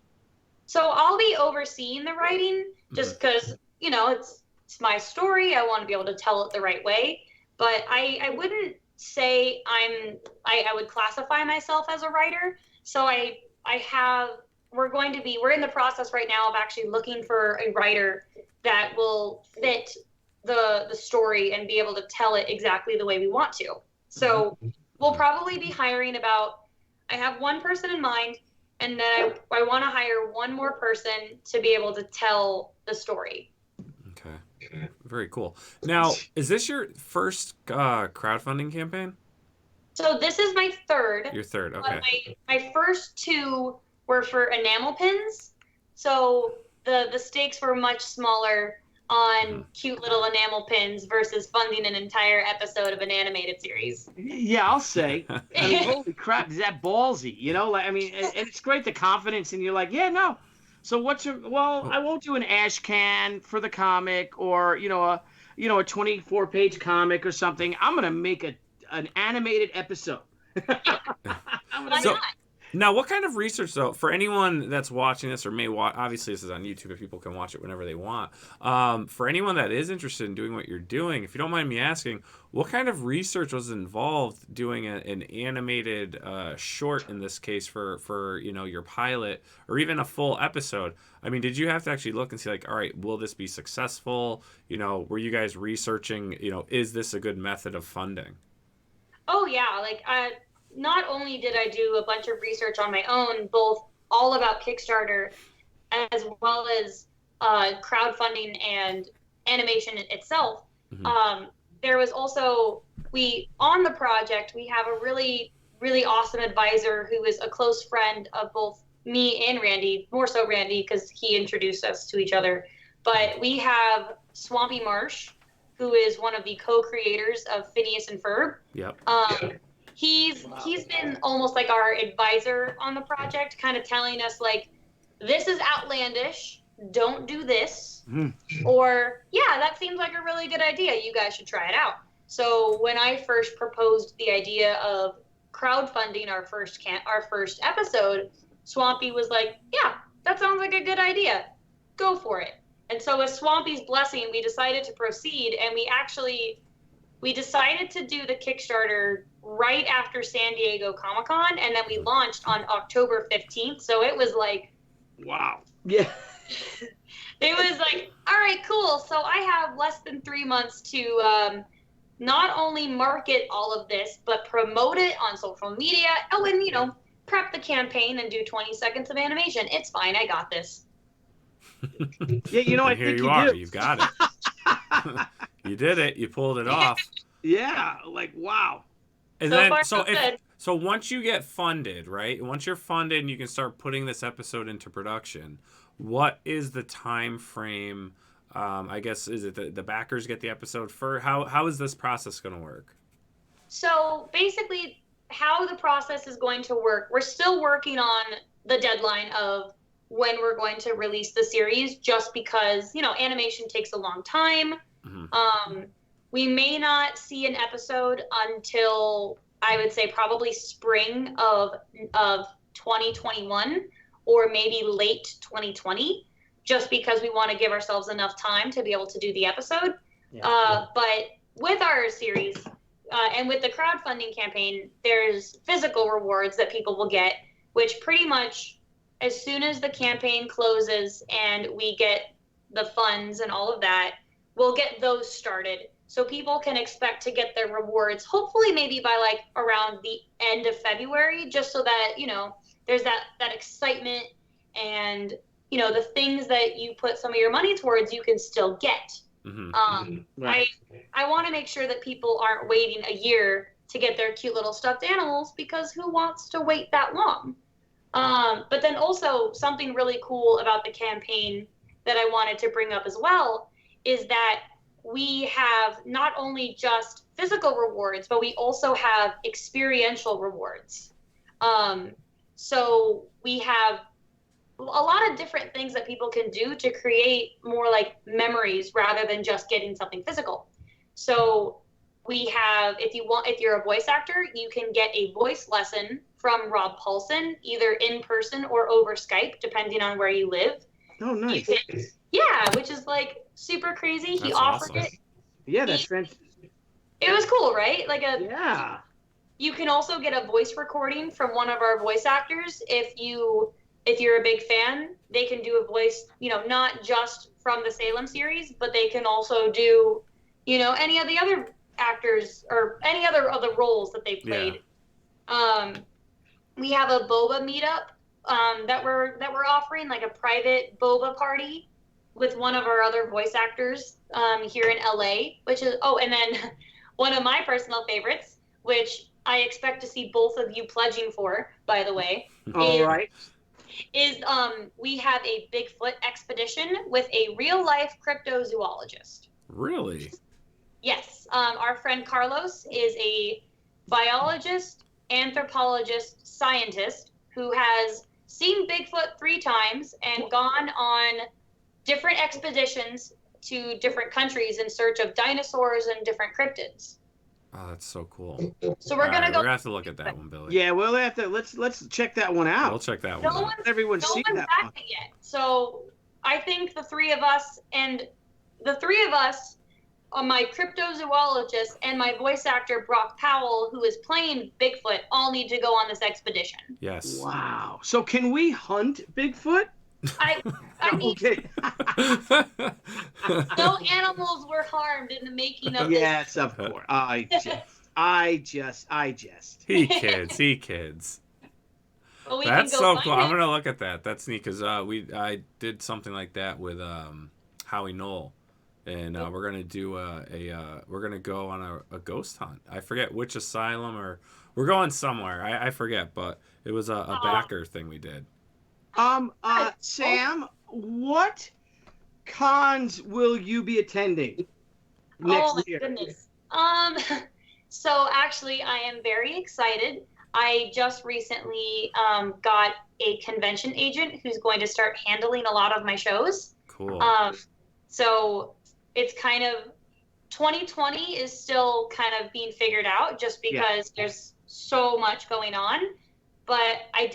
So I'll be overseeing the writing just because, you know, it's my story. I want to be able to tell it the right way. But I wouldn't say I would classify myself as a writer. So we're in the process right now of actually looking for a writer that will fit the story and be able to tell it exactly the way we want to. So we'll probably be hiring I have one person in mind, and then I want to hire one more person to be able to tell the story. Okay. Very cool. Now, is this your first crowdfunding campaign? So this is my third. Your third, okay. My first 2 were for enamel pins. So the stakes were much smaller. on cute little enamel pins versus funding an entire episode of an animated series. Yeah, I'll say. I mean, holy crap, is that ballsy? You know, like, I mean, and it's great, the confidence, and you're like, yeah, no. So I won't do an ash can for the comic, or a 24-page comic or something. I'm gonna make an animated episode. Why So- not? Now, what kind of research, though, for anyone that's watching this or may watch, obviously this is on YouTube if people can watch it whenever they want. For anyone that is interested in doing what you're doing, if you don't mind me asking, what kind of research was involved doing an animated short, in this case, for your pilot or even a full episode? I mean, did you have to actually look and see, like, all right, will this be successful? Were you guys researching, is this a good method of funding? Oh yeah, like not only did I do a bunch of research on my own, both all about Kickstarter as well as crowdfunding and animation itself. There was also, on the project, we have a really, really awesome advisor who is a close friend of both me and Randy, more so Randy because he introduced us to each other. But we have Swampy Marsh, who is one of the co-creators of Phineas and Ferb. Yep. He's been almost like our advisor on the project, kind of telling us, like, this is outlandish, don't do this, or yeah, that seems like a really good idea, you guys should try it out. So when I first proposed the idea of crowdfunding our first episode, Swampy was like, yeah, that sounds like a good idea, go for it. And so with Swampy's blessing, we decided to proceed, and we decided to do the Kickstarter right after San Diego Comic-Con, and then we launched on October 15th. So it was like, wow. Yeah. It was like, all right, cool. So I have less than 3 months to not only market all of this, but promote it on social media. Oh, and, prep the campaign and do 20 seconds of animation. It's fine. I got this. Yeah, I Here think you are. do. You've got it. You did it. You pulled it off. Yeah, like, wow. And So then, far, so good. so once you get funded, right? Once you're funded and you can start putting this episode into production, what is the time frame? I guess, is it the backers get the episode first? How is this process going to work? So basically, how the process is going to work, we're still working on the deadline of when we're going to release the series, just because, animation takes a long time. We may not see an episode until, I would say, probably spring of 2021 or maybe late 2020, just because we want to give ourselves enough time to be able to do the episode. But with our series and with the crowdfunding campaign, there's physical rewards that people will get, which pretty much as soon as the campaign closes and we get the funds and all of that, we'll get those started. So people can expect to get their rewards, hopefully maybe by like around the end of February, just so that, there's that excitement and, the things that you put some of your money towards, you can still get. Right. I want to make sure that people aren't waiting a year to get their cute little stuffed animals, because who wants to wait that long? But then also something really cool about the campaign that I wanted to bring up as well is that we have not only just physical rewards, but we also have experiential rewards. So we have a lot of different things that people can do to create more like memories rather than just getting something physical. So we have, if you're a voice actor, you can get a voice lesson from Rob Paulson, either in person or over Skype, depending on where you live. Oh, nice. Which is like super crazy. He That's offered awesome. it. Yeah, that's fantastic. It was cool, right? Yeah. You can also get a voice recording from one of our voice actors. If you're a big fan, they can do a voice, not just from the Salem series, but they can also do, any of the other actors or any other of the roles that they played. Yeah. We have a boba meetup that we're offering, like a private boba party with one of our other voice actors here in LA, which is, and then one of my personal favorites, which I expect to see both of you pledging for, by the way. All right. is we have a Bigfoot expedition with a real life cryptozoologist. Really? Yes. Our friend Carlos is a biologist, anthropologist, scientist who has seen Bigfoot 3 times and gone on different expeditions to different countries in search of dinosaurs and different cryptids. Oh, that's so cool. So we're gonna go. We're gonna have to look at that one, Billy. Yeah, we'll have to let's check that one out. We'll check that No one out. one's, Everyone's no seen one's that back one. it yet. So I think the three of us, my cryptozoologist and my voice actor Brock Powell, who is playing Bigfoot, all need to go on this expedition. Yes. Wow. So can we hunt Bigfoot? I mean, Okay. no animals were harmed in the making of this. Yes, of course. I just. He kids. But we That's can so go cool. find I'm it. gonna look at that. That's neat because I did something like that with Howie Knoll, and we're gonna do we're gonna go on a ghost hunt. I forget which asylum or we're going somewhere. I forget, but it was a backer thing we did. Sam, what cons will you be attending next year? Oh my goodness. So actually, I am very excited. I just recently got a convention agent who's going to start handling a lot of my shows. Cool. So it's kind of 2020 is still kind of being figured out just because there's so much going on. But I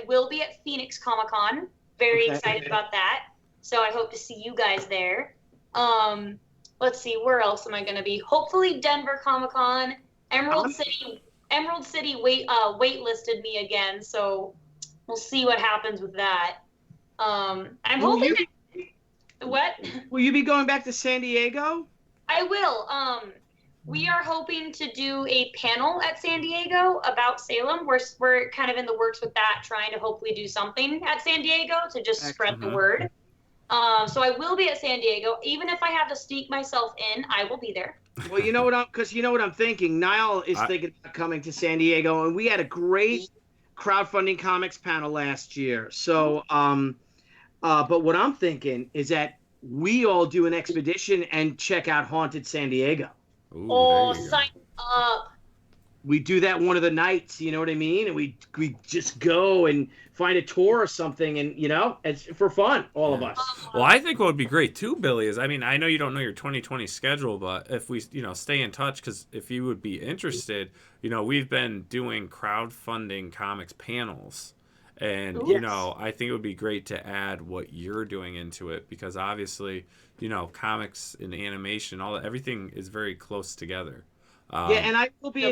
will be at Phoenix Comic-Con. Very excited about that. So I hope to see you guys there. Let's see, where else am I going to be? Hopefully Denver Comic-Con. Emerald City waitlisted me again, so we'll see what happens with that. I'm hoping. What? Will you be going back to San Diego? I will. We are hoping to do a panel at San Diego about Salem. We're kind of in the works with that, trying to hopefully do something at San Diego to just spread the word. So I will be at San Diego. Even if I have to sneak myself in, I will be there. Well, you know what I'm thinking. Nile is thinking about coming to San Diego, and we had a great crowdfunding comics panel last year. So, but what I'm thinking is that we all do an expedition and check out Haunted San Diego. Ooh, sign up. We do that one of the nights, you know what I mean? And we just go and find a tour or something, and it's for fun, all of us. Well, I think what would be great too, Billy, is I know you don't know your 2020 schedule, but if we stay in touch, because if you would be interested, we've been doing crowdfunding comics panels, and I think it would be great to add what you're doing into it, because obviously comics and animation, everything is very close together. And I will be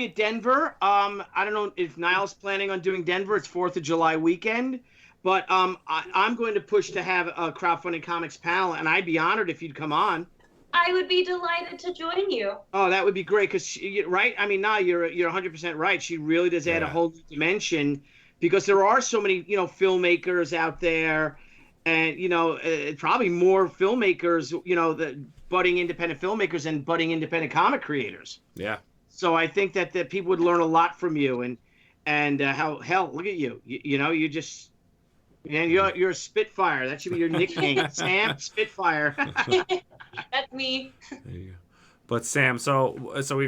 at Denver. I don't know if Nile's planning on doing Denver. It's 4th of July weekend, but I'm going to push to have a crowdfunding comics panel, and I'd be honored if you'd come on. I would be delighted to join you. Oh, that would be great, because right? I mean, you're 100% right. She really does add a whole new dimension, because there are so many filmmakers out there, and probably more filmmakers, the budding independent filmmakers and budding independent comic creators. Yeah. So I think that people would learn a lot from you, and hell, look at you. You just, you're a Spitfire. That should be your nickname, Sam Spitfire. That's me. There you go. But Sam, so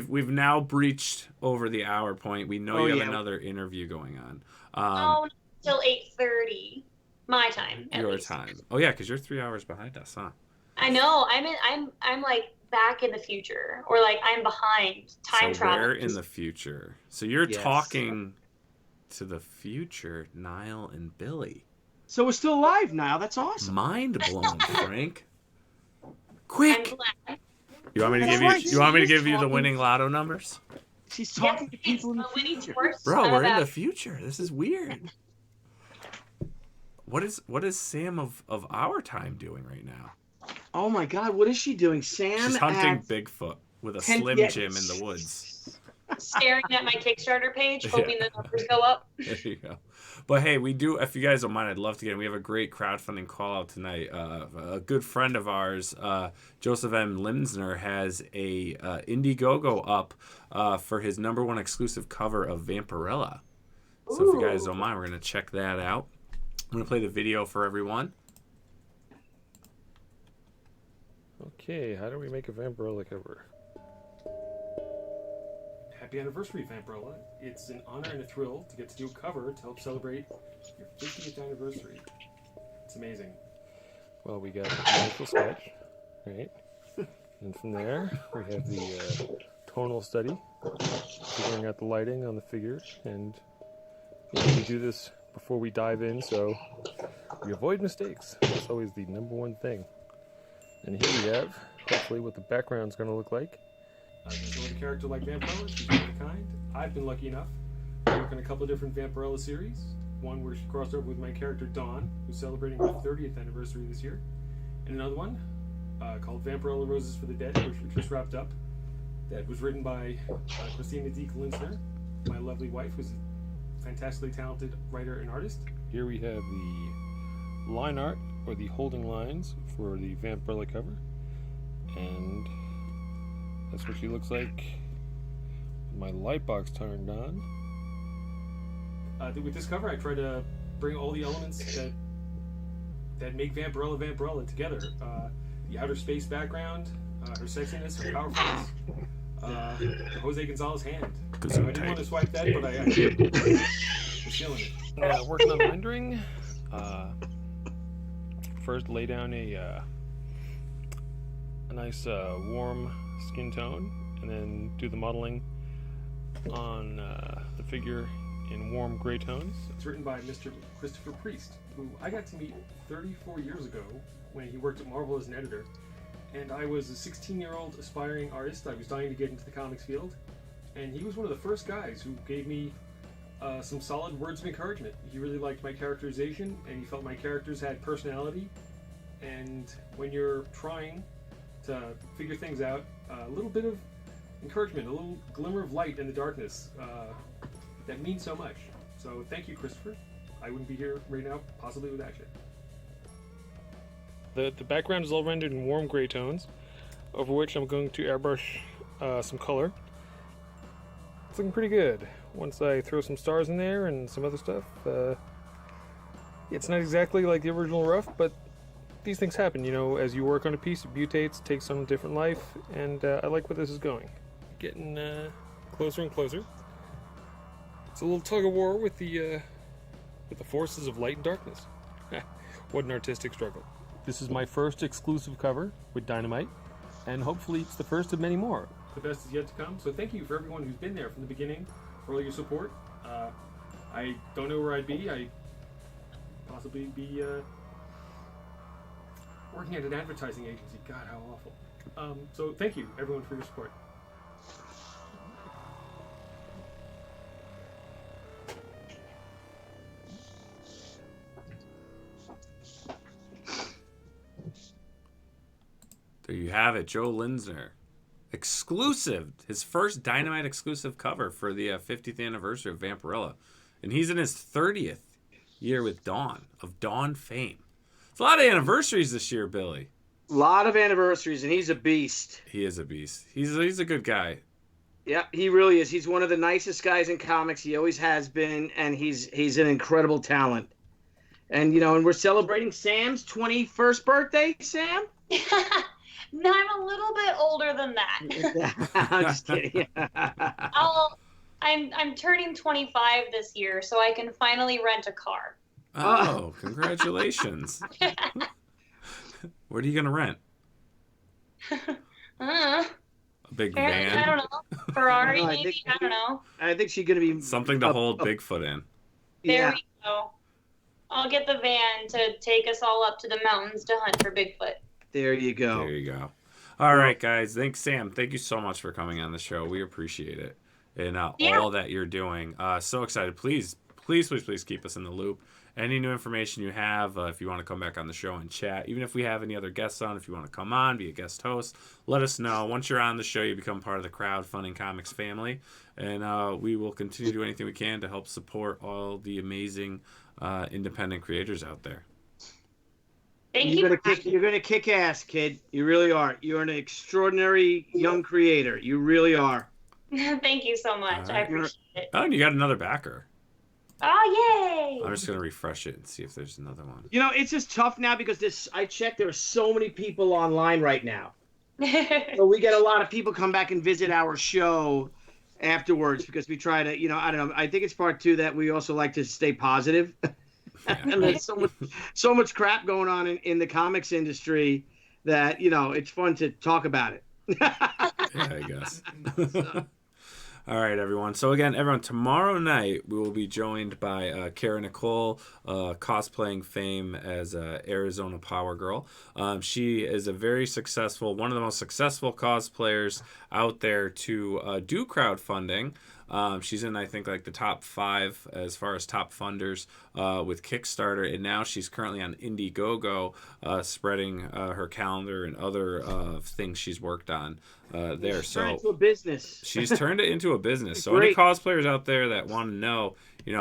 we've now breached over the hour point. We know you have another interview going on. Till 8:30, my time. Your time. Oh yeah, because you're 3 hours behind us, huh? I know. I'm like back in the future, or like I'm behind time travel. Where in the future? So you're talking to the future, Nile and Billy. So we're still alive, Nile. That's awesome. Mind blown, Frank. Quick. I'm glad. You want me to give you? You want me to give you the winning lotto numbers? She's talking to people in the future. Bro, we're in the future. This is weird. What is Sam of our time doing right now? Oh my God, what is she doing? Sam She's hunting Bigfoot with a Slim Jim in the woods. Staring at my Kickstarter page, hoping the numbers go up. There you go. But hey, we do, if you guys don't mind, I'd love to get in. We have a great crowdfunding call out tonight. A good friend of ours, Joseph M. Limsner, has a Indiegogo up for his #1 exclusive cover of Vampirella. So if you guys don't mind, we're going to check that out. I'm going to play the video for everyone. Okay, how do we make a Vampirella cover? Happy anniversary, Vampirella. It's an honor and a thrill to get to do a cover to help celebrate your 50th anniversary. It's amazing. Well, we got the initial sketch, right? And from there, we have the tonal study, figuring out the lighting on the figure, and we do this before we dive in, so we avoid mistakes. That's always the number one thing. And here we have, hopefully, what the background's going to look like. There's another character like Vampirella. She's one of a kind. I've been lucky enough to work on a couple of different Vampirella series. One where she crossed over with my character Dawn, who's celebrating her 30th anniversary this year. And another one called Vampirella Roses for the Dead, which we just wrapped up. That was written by Christina D. Linsner, my lovely wife, who's a fantastically talented writer and artist. Here we have the line art, or the holding lines, for the Vampirella cover. And that's what she looks like with my light box turned on. With this cover, I try to bring all the elements that make Vampirella together. The outer space background, her sexiness, her powerfulness, the Jose Gonzalez hand. I didn't want to swipe that, but I was feeling it. Working on the rendering. First, lay down a nice warm skin tone, and then do the modeling on the figure in warm gray tones. It's written by Mr. Christopher Priest, who I got to meet 34 years ago when he worked at Marvel as an editor. And I was a 16-year-old aspiring artist. I was dying to get into the comics field. And he was one of the first guys who gave me some solid words of encouragement. He really liked my characterization, and he felt my characters had personality. And when you're trying to figure things out, a little bit of encouragement, a little glimmer of light in the darkness, that means so much. So thank you, Christopher. I wouldn't be here right now, possibly without you. The background is all rendered in warm gray tones, over which I'm going to airbrush some color. It's looking pretty good. Once I throw some stars in there and some other stuff, it's not exactly like the original rough, but these things happen, you know. As you work on a piece, it mutates, takes on a different life, and I like where this is going. Getting closer and closer. It's a little tug of war with the forces of light and darkness. What an artistic struggle. This is my first exclusive cover with Dynamite, and hopefully it's the first of many more. The best is yet to come, so thank you for everyone who's been there from the beginning, for all your support. I don't know where I'd be. I'd possibly be working at an advertising agency. God, how awful. So thank you, everyone, for your support. There you have it, Joe Linsner. Exclusive. His first Dynamite exclusive cover for the 50th anniversary of Vampirella. And he's in his 30th year with Dawn, of Dawn fame. It's a lot of anniversaries this year, Billy. A lot of anniversaries, and he's a beast. He is a beast. He's a good guy. Yeah, he really is. He's one of the nicest guys in comics. He always has been, and he's an incredible talent. And, you know, and we're celebrating Sam's 21st birthday, Sam? No, I'm a little bit older than that. I'm just kidding. I'm turning 25 this year, so I can finally rent a car. Oh, congratulations. What are you going to rent? A big van? I don't know. Ferrari, maybe? I don't know. I think she's going to be... Something to hold Bigfoot in. There we go. I'll get the van to take us all up to the mountains to hunt for Bigfoot. There you go. There you go. All right, guys. Thanks, Sam. Thank you so much for coming on the show. We appreciate it. And all that you're doing. So excited. Please keep us in the loop. Any new information you have, if you want to come back on the show and chat, even if we have any other guests on, if you want to come on, be a guest host, let us know. Once you're on the show, you become part of the Crowdfunding Comics family. And we will continue to do anything we can to help support all the amazing independent creators out there. You're gonna kick ass, kid. You really are. You're an extraordinary young creator. You really are. Thank you so much. I appreciate it. Oh, and you got another backer. Oh, yay! I'm just gonna refresh it and see if there's another one. You know, it's just tough now because I checked, there are so many people online right now. So we get a lot of people come back and visit our show afterwards because we try to, I don't know. I think it's part two that we also like to stay positive. And there's so much crap going on in the comics industry that, it's fun to talk about it. Yeah, I guess. All right, everyone. So again, everyone, tomorrow night we will be joined by Kara Nicole, cosplaying fame as Arizona Power Girl. She is a very successful, one of the most successful cosplayers out there to do crowdfunding. She's in, I think, like the top 5 as far as top funders with Kickstarter, and now she's currently on Indiegogo, spreading her calendar and other things she's worked on there. So into a business. She's turned it into a business. So any cosplayers out there that want to know,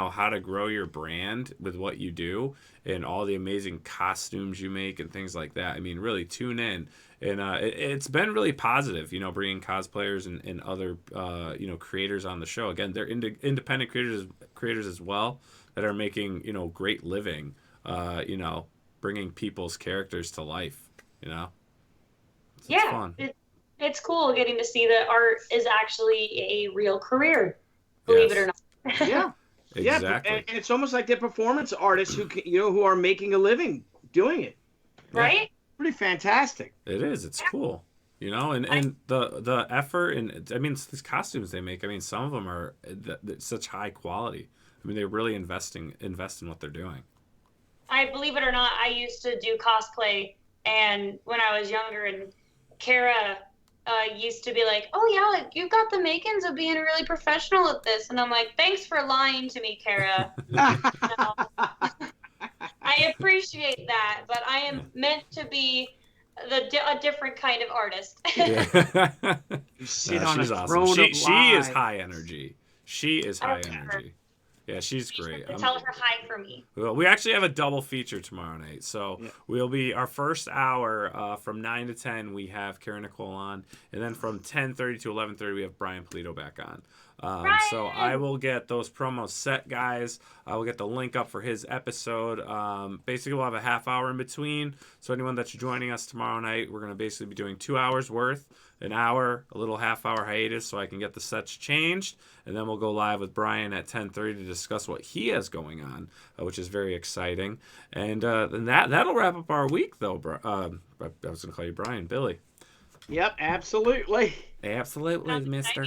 how to grow your brand with what you do and all the amazing costumes you make and things like that, I mean, really tune in. And it's been really positive, bringing cosplayers and other, creators on the show. Again, they're independent creators as well that are making, great living, bringing people's characters to life, So yeah, it's fun. It's cool getting to see that art is actually a real career, believe it or not. Yeah. Exactly. Yeah, and it's almost like they're performance artists who are making a living doing it. Right? Pretty fantastic. It is. It's cool. And the effort, and I mean, these costumes they make, I mean, some of them are such high quality. I mean, they're really invest in what they're doing. I believe it or not, I used to do cosplay, and when I was younger, and Kara used to be like, "Oh yeah, like you've got the makings of being really professional at this," and I'm like, "Thanks for lying to me, Kara." I appreciate that, but I am meant to be a different kind of artist. You sit on a throne awesome. of She is lies. high energy. She is high energy. Yeah, she's great. Tell her hi for me. Well, we actually have a double feature tomorrow night. So we'll be our first hour from 9 to 10. We have Kara Nicole on, and then from 10:30 to 11:30 we have Brian Polito back on. So I will get those promos set, guys. I will get the link up for his episode. Basically, we'll have a half hour in between. So anyone that's joining us tomorrow night, we're going to basically be doing 2 hours worth, an hour, a little half hour hiatus so I can get the sets changed. And then we'll go live with Brian at 10:30 to discuss what he has going on, which is very exciting. And then that'll wrap up our week, though. I was going to call you Brian, Billy. Yep, absolutely. Absolutely, mister.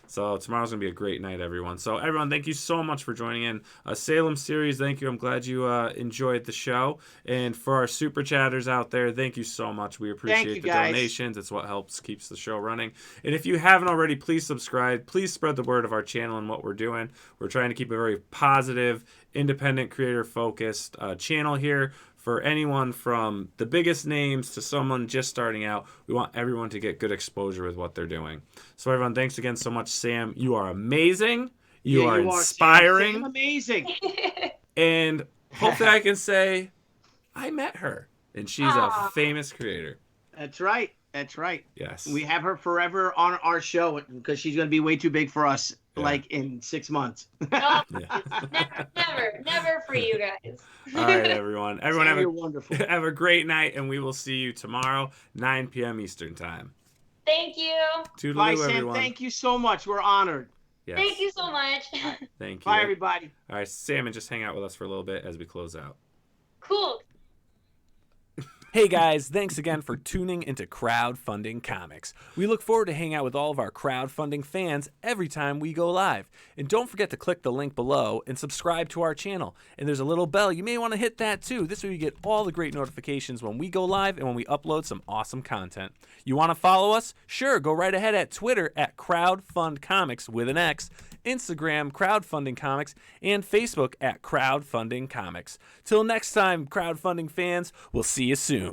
So tomorrow's going to be a great night, everyone. So everyone, thank you so much for joining in. Salem series, thank you. I'm glad you enjoyed the show. And for our super chatters out there, thank you so much. We appreciate the donations. It's what keeps the show running. And if you haven't already, please subscribe. Please spread the word of our channel and what we're doing. We're trying to keep a very positive, independent, creator-focused channel here. For anyone from the biggest names to someone just starting out, we want everyone to get good exposure with what they're doing. So everyone, thanks again so much, Sam. You are amazing. You are inspiring. Sam, amazing. And hopefully I can say I met her, and she's a famous creator. That's right. That's right. Yes. We have her forever on our show because she's going to be way too big for us, like in 6 months. Never for you guys. All right, everyone. Wonderful. Have a great night, and we will see you tomorrow, 9 p.m. Eastern Time. Thank you. Toodaloo, Bye, Sam. everyone. Thank you so much. We're honored. Yes. Thank you so much. Thank you. Bye, everybody. All right, Sam, and just hang out with us for a little bit as we close out. Cool. Hey guys, thanks again for tuning into Crowdfunding Comics. We look forward to hanging out with all of our crowdfunding fans every time we go live. And don't forget to click the link below and subscribe to our channel. And there's a little bell. You may want to hit that too. This way you get all the great notifications when we go live and when we upload some awesome content. You want to follow us? Sure, go right ahead at Twitter at CrowdFundComics with an X, Instagram Crowdfunding Comics, and Facebook at Crowdfunding Comics. Till next time, crowdfunding fans, we'll see you soon.